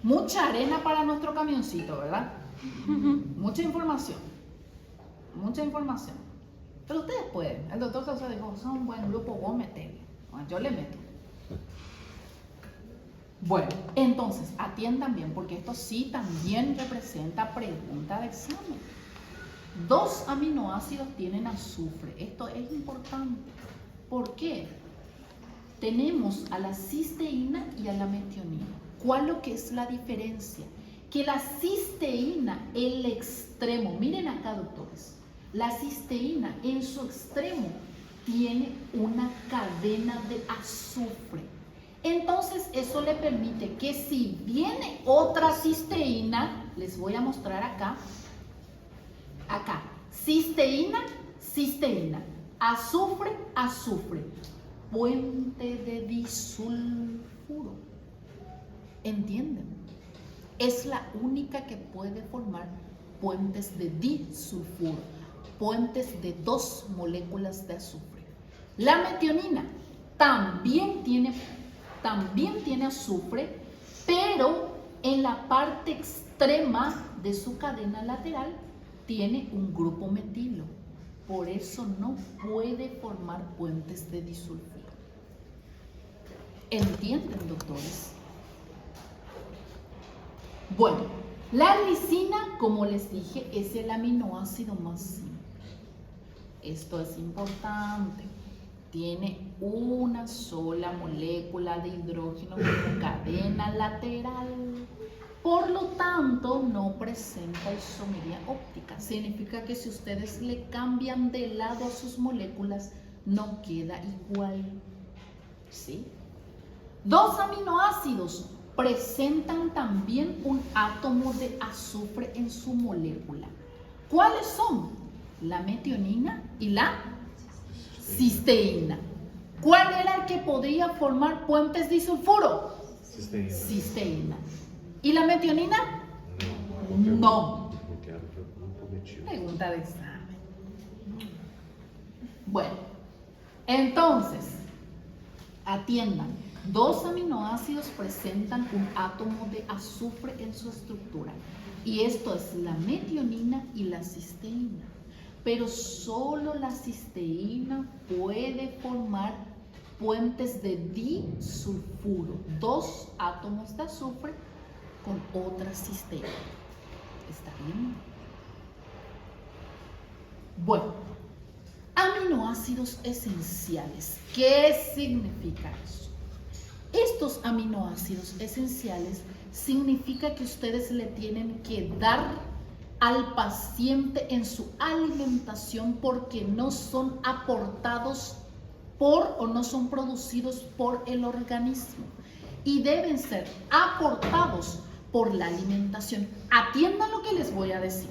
Mucha arena para nuestro camioncito, ¿verdad? Mucha información. Mucha información. Pero ustedes pueden. El doctor Sosa dijo, son un buen grupo, vos metele. Bueno, yo le meto. Bueno, entonces, atiendan bien, porque esto sí también representa pregunta de examen. 2 aminoácidos tienen azufre. Esto es importante. ¿Por qué? Tenemos a la cisteína y a la metionina. ¿Cuál lo que es la diferencia? Que la cisteína, el extremo, miren acá, doctores, la cisteína en su extremo tiene una cadena de azufre. Entonces eso le permite que si viene otra cisteína, les voy a mostrar acá, cisteína, cisteína, azufre, azufre, puente de disulfuro. ¿Entienden? Es la única que puede formar puentes de disulfuro, puentes de 2 moléculas de azufre. La metionina también tiene azufre, pero en la parte extrema de su cadena lateral tiene un grupo metilo. Por eso no puede formar puentes de disulfuro. ¿Entienden, doctores? Bueno, la lisina, como les dije, es el aminoácido más simple. Esto es importante. Tiene una sola molécula de hidrógeno como cadena lateral. Por lo tanto, no presenta isomería óptica. Significa que si ustedes le cambian de lado a sus moléculas, no queda igual. ¿Sí? 2 aminoácidos presentan también un átomo de azufre en su molécula. ¿Cuáles son? La metionina y la cisteína. ¿Cuál era el que podría formar puentes disulfuro? Cisteína. Cisteína. ¿Y la metionina? No. Pregunta de examen. Bueno, entonces, atiendan. 2 aminoácidos presentan un átomo de azufre en su estructura. Y esto es la metionina y la cisteína. Pero solo la cisteína puede formar puentes de disulfuro. 2 átomos de azufre con otra cisteína. ¿Está bien? Bueno, aminoácidos esenciales. ¿Qué significa eso? Estos aminoácidos esenciales significa que ustedes le tienen que dar al paciente en su alimentación porque no son aportados por o no son producidos por el organismo. y deben ser aportados por la alimentación. Atiendan lo que les voy a decir.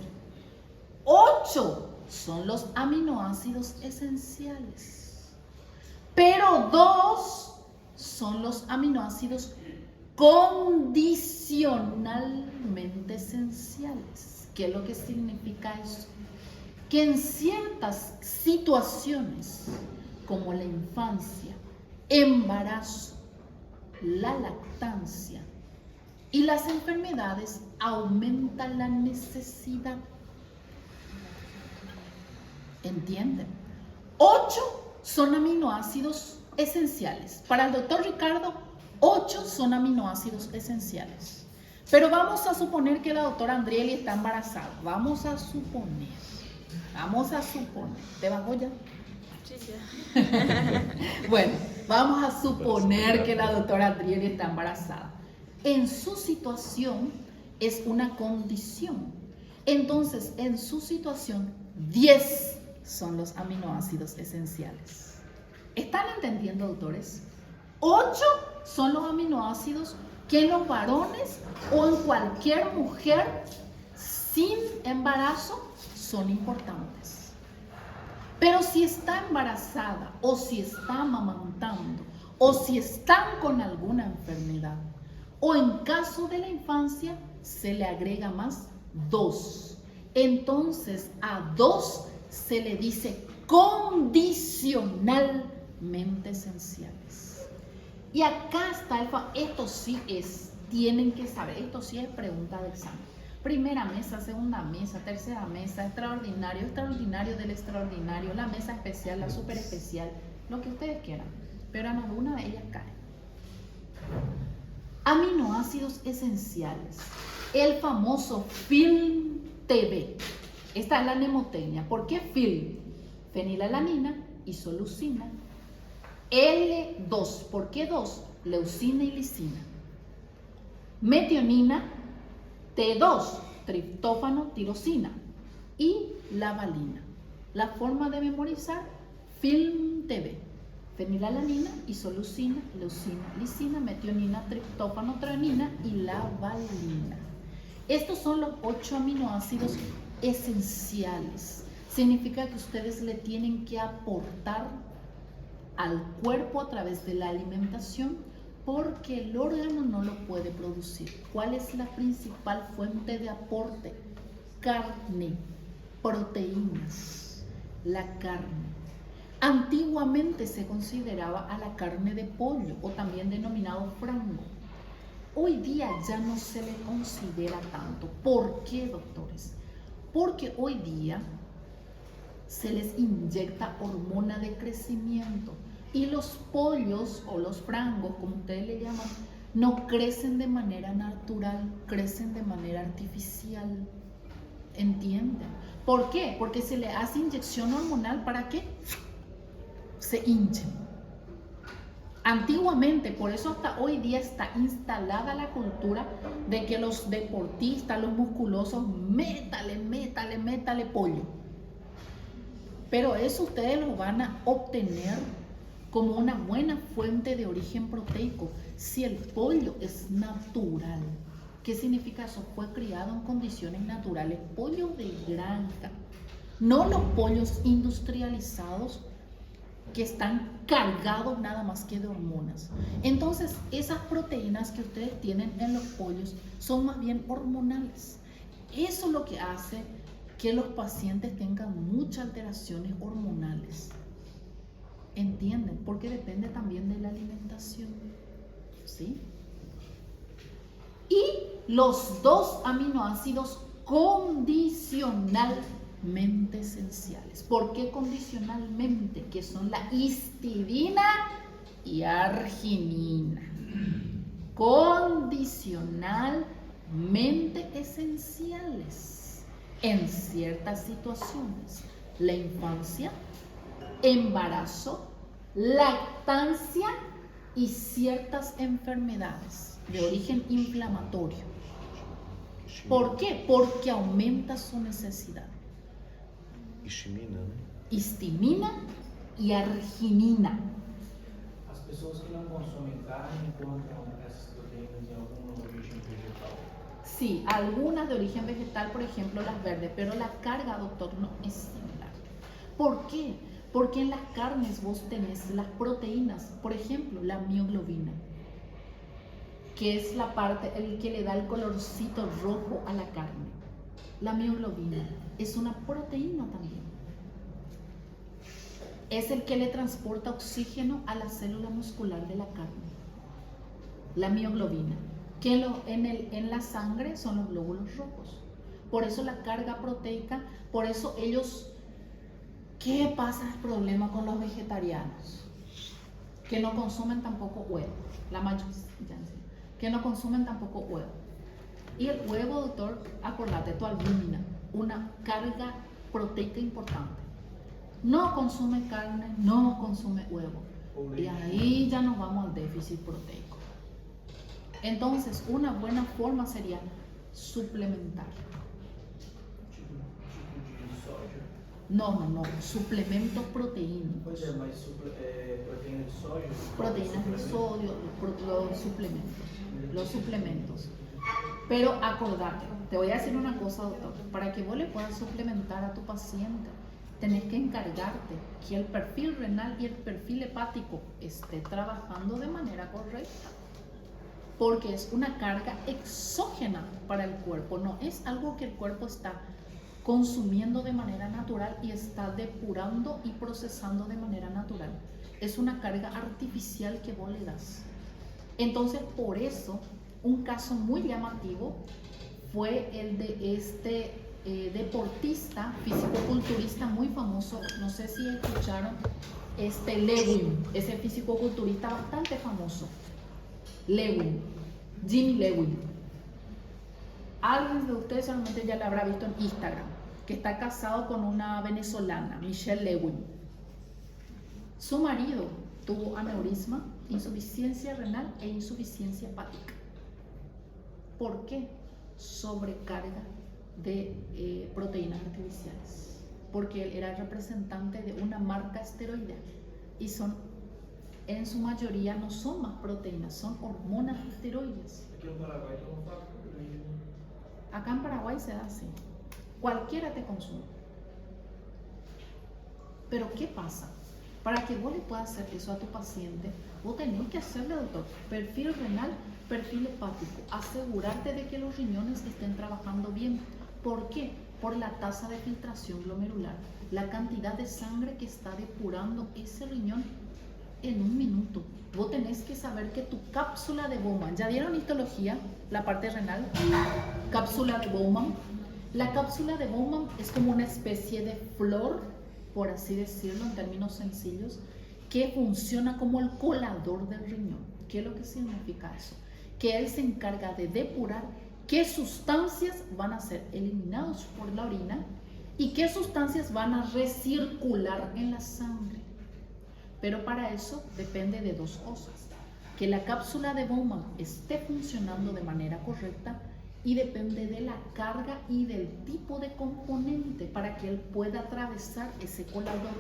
8 son los aminoácidos esenciales, pero 2 son los aminoácidos condicionalmente esenciales. ¿Qué es lo que significa eso? Que en ciertas situaciones, como la infancia, embarazo, la lactancia y las enfermedades, aumenta la necesidad. ¿Entienden? 8 son aminoácidos esenciales. Para el doctor Ricardo, 8 son aminoácidos esenciales. Pero vamos a suponer que la doctora Andrieli está embarazada. Vamos a suponer. ¿Te bajó ya? Sí, ya. Bueno, vamos a suponer que la doctora Andrieli está embarazada. En su situación es una condición. Entonces, en su situación, 10 son los aminoácidos esenciales. ¿Están entendiendo, doctores? 8 son los aminoácidos que en los varones o en cualquier mujer sin embarazo son importantes. Pero si está embarazada o si está amamantando o si están con alguna enfermedad o en caso de la infancia se le agrega más 2. Entonces a 2 se le dice condicionalmente esenciales. Y acá está esto sí es, tienen que saber, esto sí es pregunta de examen. Primera mesa, segunda mesa, tercera mesa, extraordinario, extraordinario del extraordinario, la mesa especial, la super especial, lo que ustedes quieran, pero en alguna de ellas cae. Aminoácidos esenciales, el famoso film TV. Esta es la mnemotecnia. ¿Por qué film? Fenilalanina, isoleucina. L2. ¿Por qué 2? Leucina y lisina. Metionina, T2, triptófano, tirosina. Y la valina. La forma de memorizar, film TV. Fenilalanina, isoleucina, leucina, lisina, metionina, triptófano, treonina y la valina. Estos son los 8 aminoácidos esenciales. Significa que ustedes le tienen que aportar al cuerpo a través de la alimentación porque el órgano no lo puede producir. ¿Cuál es la principal fuente de aporte? Carne, proteínas, la carne. Antiguamente se consideraba a la carne de pollo o también denominado frango. Hoy día ya no se le considera tanto. ¿Por qué, doctores? Porque hoy día se les inyecta hormona de crecimiento y los pollos o los frangos, como ustedes le llaman, no crecen de manera natural, crecen de manera artificial. ¿Entienden? ¿Por qué? Porque se le hace inyección hormonal para que se hinchen. Antiguamente, por eso hasta hoy día está instalada la cultura de que los deportistas, los musculosos, métale pollo. Pero eso ustedes lo van a obtener como una buena fuente de origen proteico si el pollo es natural. ¿Qué significa eso? Fue criado en condiciones naturales, pollo de granja, no los pollos industrializados que están cargados nada más que de hormonas. Entonces, esas proteínas que ustedes tienen en los pollos son más bien hormonales. Eso es lo que hace que los pacientes tengan muchas alteraciones hormonales. ¿Entienden? Porque depende también de la alimentación. ¿Sí? Y los 2 aminoácidos condicionalmente esenciales. ¿Por qué condicionalmente? Que son la histidina y arginina. Condicionalmente esenciales en ciertas situaciones. La infancia, embarazo, lactancia y ciertas enfermedades de origen inflamatorio. ¿Por qué? Porque aumenta su necesidad. Histamina e arginina. As pessoas que não consomem carne encontram essas Sí, algunas de origen vegetal, por ejemplo las verdes, pero la carga, doctor, no es similar. ¿Por qué? Porque en las carnes vos tenés las proteínas, por ejemplo, la mioglobina, que es la parte, el que le da el colorcito rojo a la carne. La mioglobina es una proteína también. Es el que le transporta oxígeno a la célula muscular de la carne. La mioglobina, que en la sangre son los glóbulos rojos. Por eso la carga proteica, por eso ellos... ¿Qué pasa el problema con los vegetarianos? Que no consumen tampoco huevo. La mayoría, que no consumen tampoco huevo. Y el huevo, doctor, acordate, tu albúmina, una carga proteica importante. No consume carne, no consume huevo. Y ahí ya nos vamos al déficit proteico. Entonces, una buena forma sería suplementar. No, suplementos proteínicos. Pois é, mas proteína de soja? Proteínas de sodio, los suplementos. Pero acordate, te voy a decir una cosa, doctor, para que vos le puedas suplementar a tu paciente, tenés que encargarte que el perfil renal y el perfil hepático esté trabajando de manera correcta. Porque es una carga exógena para el cuerpo, no es algo que el cuerpo está consumiendo de manera natural y está depurando y procesando de manera natural. Es una carga artificial que vos le das. Entonces, por eso, un caso muy llamativo fue el de este deportista, fisicoculturista muy famoso, no sé si escucharon, Lewin, ese fisicoculturista bastante famoso, Jimmy Lewin. Alguien de ustedes solamente ya lo habrá visto en Instagram, que está casado con una venezolana, Michelle Lewin. Su marido tuvo aneurisma, insuficiencia renal e insuficiencia hepática. ¿Por qué? Sobrecarga de proteínas artificiales. Porque él era representante de una marca esteroidea y en su mayoría no son más proteínas, son hormonas esteroides. Aqui no Paraguai não faz. Acá en Paraguay se da así. Cualquiera te consume. Pero ¿qué pasa? Para que vos le puedas hacer eso a tu paciente, vos tenés que hacerle, doctor, perfil renal, perfil hepático. Asegurarte de que los riñones estén trabajando bien. ¿Por qué? Por la tasa de filtración glomerular. La cantidad de sangre que está depurando ese riñón en un minuto. Vos tenés que saber que tu cápsula de Bowman, ¿ya dieron histología? La parte renal, cápsula de Bowman. La cápsula de Bowman es como una especie de flor, por así decirlo en términos sencillos, que funciona como el colador del riñón. ¿Qué es lo que significa eso? Que él se encarga de depurar qué sustancias van a ser eliminadas por la orina y qué sustancias van a recircular en la sangre. Pero para eso depende de dos cosas: que la cápsula de Bowman esté funcionando de manera correcta, y depende de la carga y del tipo de componente para que él pueda atravesar ese colador.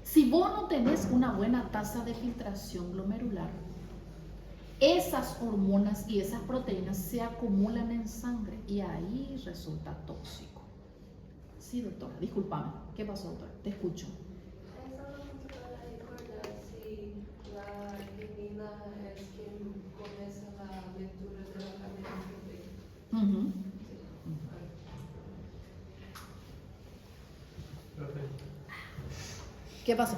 Si vos no tenés una buena tasa de filtración glomerular, esas hormonas y esas proteínas se acumulan en sangre y ahí resulta tóxico. Sí, doctora, discúlpame. ¿Qué pasó, doctora? Te escucho. La arginina es quien comienza la lectura de la cadena proteica. Uh-huh. Perfecto. ¿Qué pasó?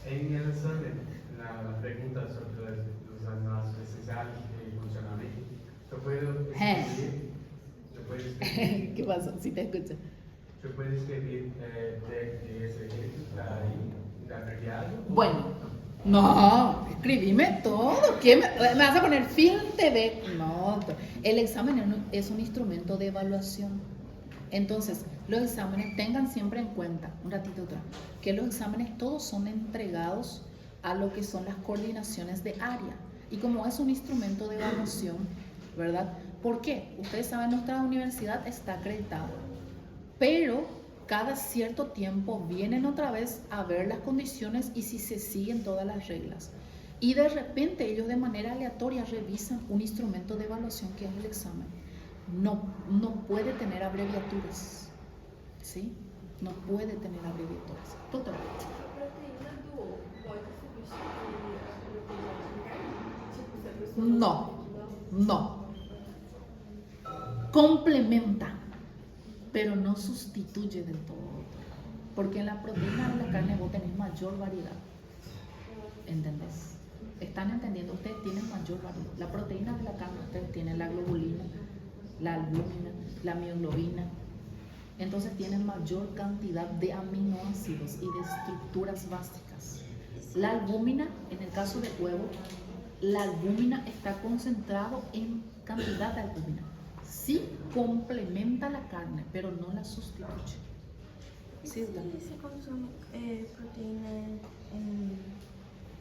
En relación a la pregunta sobre los animales esenciales de funcionamiento, ¿yo puedo escribir? ¿Qué pasó? Sí, te escucho. ¿Yo puedo escribir de ese ejemplo ahí, abreviado? Bueno, no, escribime todo. ¿Qué me vas a poner Film TV? No, doctor. El examen es un instrumento de evaluación. Entonces, los exámenes, tengan siempre en cuenta, un ratito atrás, que los exámenes todos son entregados a lo que son las coordinaciones de área. Y como es un instrumento de evaluación, ¿verdad? ¿Por qué? Ustedes saben, nuestra universidad está acreditada, pero cada cierto tiempo vienen otra vez a ver las condiciones y si se siguen todas las reglas. Y de repente ellos de manera aleatoria revisan un instrumento de evaluación que es el examen. No puede tener abreviaturas, ¿sí? No puede tener abreviaturas. Total. A proteína do pode substituir a proteína de carne? Tipo, se a pessoa No. Complementa, pero no sustituye del todo. Porque en la proteína de la carne vos tenés mayor variedad. ¿Entendés? ¿Están entendiendo? Ustedes tienen mayor variedad. La proteína de la carne, ustedes tienen la globulina, la albúmina, la mioglobina. Entonces tienen mayor cantidad de aminoácidos y de estructuras básicas. La albúmina, en el caso de huevo, la albúmina está concentrado en cantidad de albúmina. Sí complementa la carne, pero no la sustituye. Sí, Sí, se consume proteína en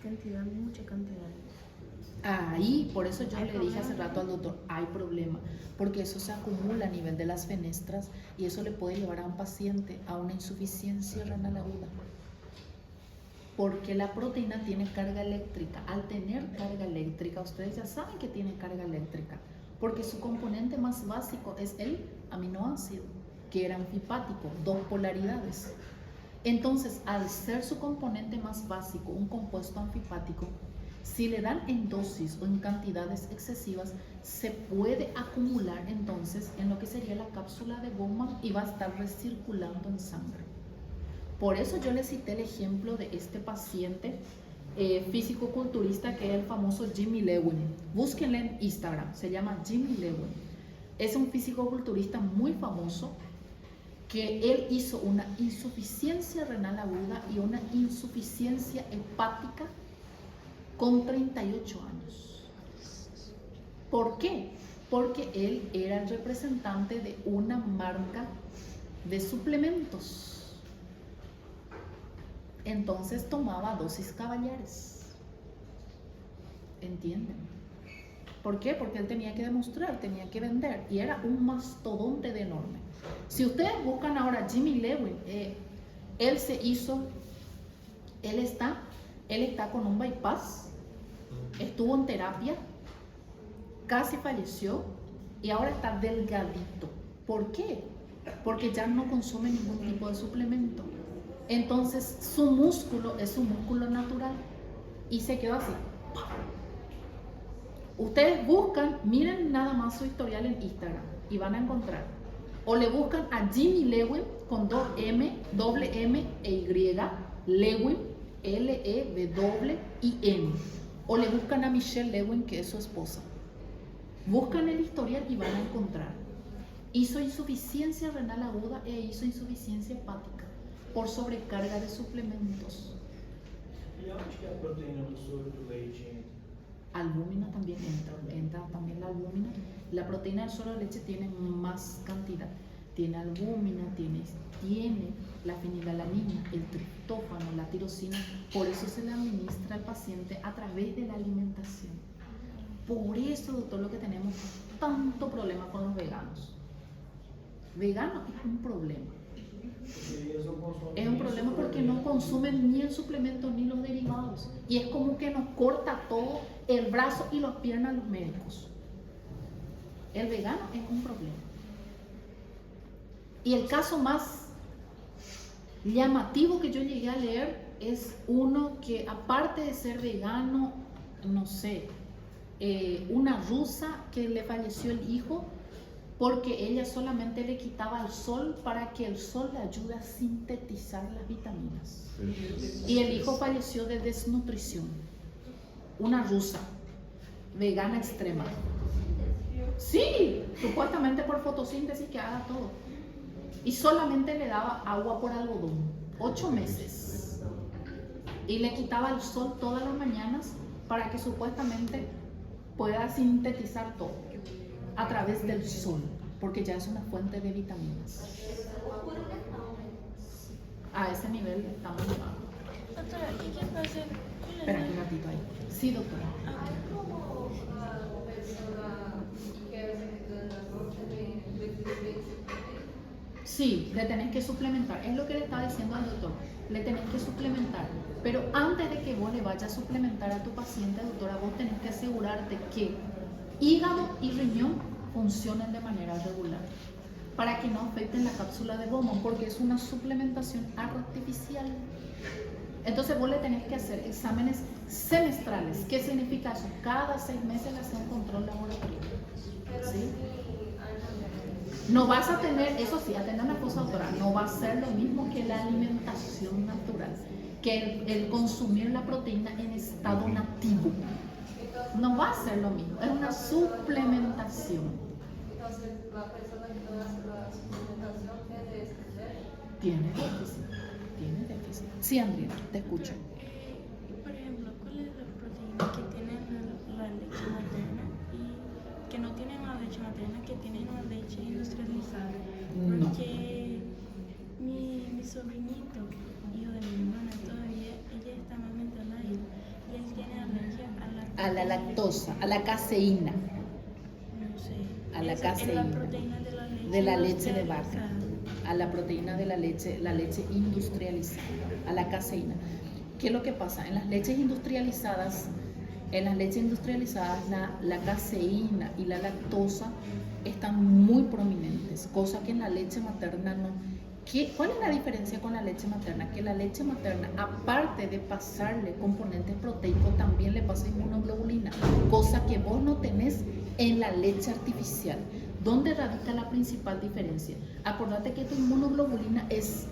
cantidad, mucha cantidad. Ahí, por eso yo le dije hace rato al doctor, hay problema, porque eso se acumula a nivel de las fenestras y eso le puede llevar a un paciente a una insuficiencia renal aguda. Porque la proteína tiene carga eléctrica. Al tener carga eléctrica, ustedes ya saben que tiene carga eléctrica, porque su componente más básico es el aminoácido, que era anfipático, 2 polaridades. Entonces, al ser su componente más básico un compuesto anfipático, si le dan en dosis o en cantidades excesivas, se puede acumular entonces en lo que sería la cápsula de Bowman y va a estar recirculando en sangre. Por eso yo le cité el ejemplo de este paciente físico-culturista que es el famoso Jimmy Lewin. Búsquenle en Instagram, se llama Jimmy Lewin. Es un físico-culturista muy famoso que él hizo una insuficiencia renal aguda y una insuficiencia hepática con 38 años. ¿Por qué? Porque él era el representante de una marca de suplementos. Entonces tomaba dosis caballares. ¿Entienden? ¿Por qué? Porque él tenía que demostrar, tenía que vender y era un mastodonte de enorme. Si ustedes buscan ahora Jimmy Lewin, él está con un bypass, estuvo en terapia, casi falleció y ahora está delgadito. ¿Por qué? Porque ya no consume ningún tipo de suplemento. Entonces su músculo es un músculo natural y se quedó así. Ustedes buscan, miren nada más su historial en Instagram y van a encontrar. O le buscan a Jimmy Lewin con 2 M, doble M e Y, Lewin, L-E-W-I-N. O le buscan a Michelle Lewin, que es su esposa. Buscan el historial y van a encontrar. Hizo insuficiencia renal aguda e hizo insuficiencia hepática por sobrecarga de suplementos. E onde que a proteína do soro do leite entra? Albúmina también entra también la albúmina. La proteína del suero de leche tiene más cantidad. Tiene albúmina, tiene la fenilalanina, el triptófano, la tirosina. Por eso se le administra al paciente a través de la alimentación. Por eso, doctor, lo que tenemos tanto problema con los veganos. Veganos es un problema. Es un problema porque no consumen ni el suplemento ni los derivados. Y es como que nos corta todo el brazo y los piernas a los médicos. El vegano es un problema. Y el caso más llamativo que yo llegué a leer es uno que, aparte de ser vegano, no sé, una rusa que le falleció el hijo porque ella solamente le quitaba el sol para que el sol le ayude a sintetizar las vitaminas. Y el hijo falleció de desnutrición. Una rusa, vegana extrema. Sí, supuestamente por fotosíntesis que haga todo. Y solamente le daba agua por algodón, 8 meses. Y le quitaba el sol todas las mañanas para que supuestamente pueda sintetizar todo a través del sol, porque ya es una fuente de vitaminas. A ese nivel estamos llegando. Doctora, ¿y qué pasa con Espera un ratito ahí. Sí, doctora. Como uma pessoa que quer regenerar também precisa. Sí, le tenés que suplementar. Es lo que le estaba diciendo al doctor. Le tenés que suplementar. Pero antes de que que vos le vayas a suplementar a tu paciente, doctora, vos tenés que asegurarte que hígado y riñón funcionen de manera regular para que no afecten la cápsula de Bowman, porque es una suplementación artificial. Entonces vos le tenés que hacer exámenes semestrales. ¿Qué significa eso? Cada 6 meses le haces un control laboratorio. ¿Sí? No vas a tener, eso sí, atender una cosa, doctora, no va a ser lo mismo que la alimentación natural, que el consumir la proteína en estado nativo. No va a ser lo mismo, es una suplementación. Entonces, la persona que hace la suplementación tiene estrés. Tiene déficit. Sí, Andrea, te escucho. Por ejemplo, ¿cuál es la proteína que tiene la leche materna y que no tienen la leche materna, que tienen la leche industrializada? No. Porque mi sobrinito, hijo de mi hermana, todavía, ella está amamentando a él y él tiene alergia A la lactosa, a la caseína, no sé, a la es caseína. la proteína De la leche de vaca, industrializada. a la proteína de la leche industrializada, a la caseína. ¿Qué es lo que pasa? En las leches industrializadas, la caseína y la lactosa están muy prominentes, cosa que en la leche materna no. ¿Cuál es la diferencia con la leche materna? Que la leche materna, aparte de pasarle componentes proteicos, también le pasa inmunoglobulina, cosa que vos no tenés en la leche artificial. ¿Dónde radica la principal diferencia? Acordate que tu inmunoglobulina es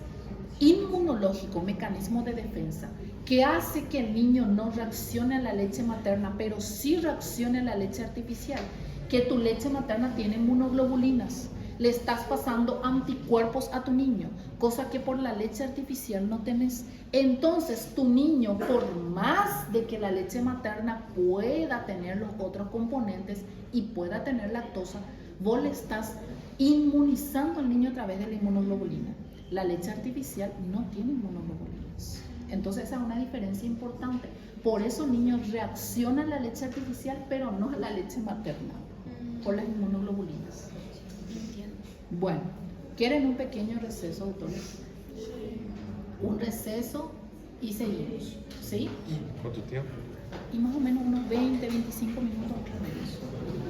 inmunológico, mecanismo de defensa, que hace que el niño no reaccione a la leche materna, pero sí reaccione a la leche artificial. Que tu leche materna tiene inmunoglobulinas, le estás pasando anticuerpos a tu niño, cosa que por la leche artificial no tenés. Entonces tu niño, por más de que la leche materna pueda tener los otros componentes y pueda tener lactosa, vos le estás inmunizando al niño a través de la inmunoglobulina. La leche artificial no tiene inmunoglobulinas. Entonces esa es una diferencia importante. Por eso niños reaccionan a la leche artificial, pero no a la leche materna, por las inmunoglobulinas. Entiendo. Bueno, ¿quieren un pequeño receso, doctores? Un receso y seguimos, ¿sí? Quanto tempo? Y más o menos unos 20, 25 minutos otra vez.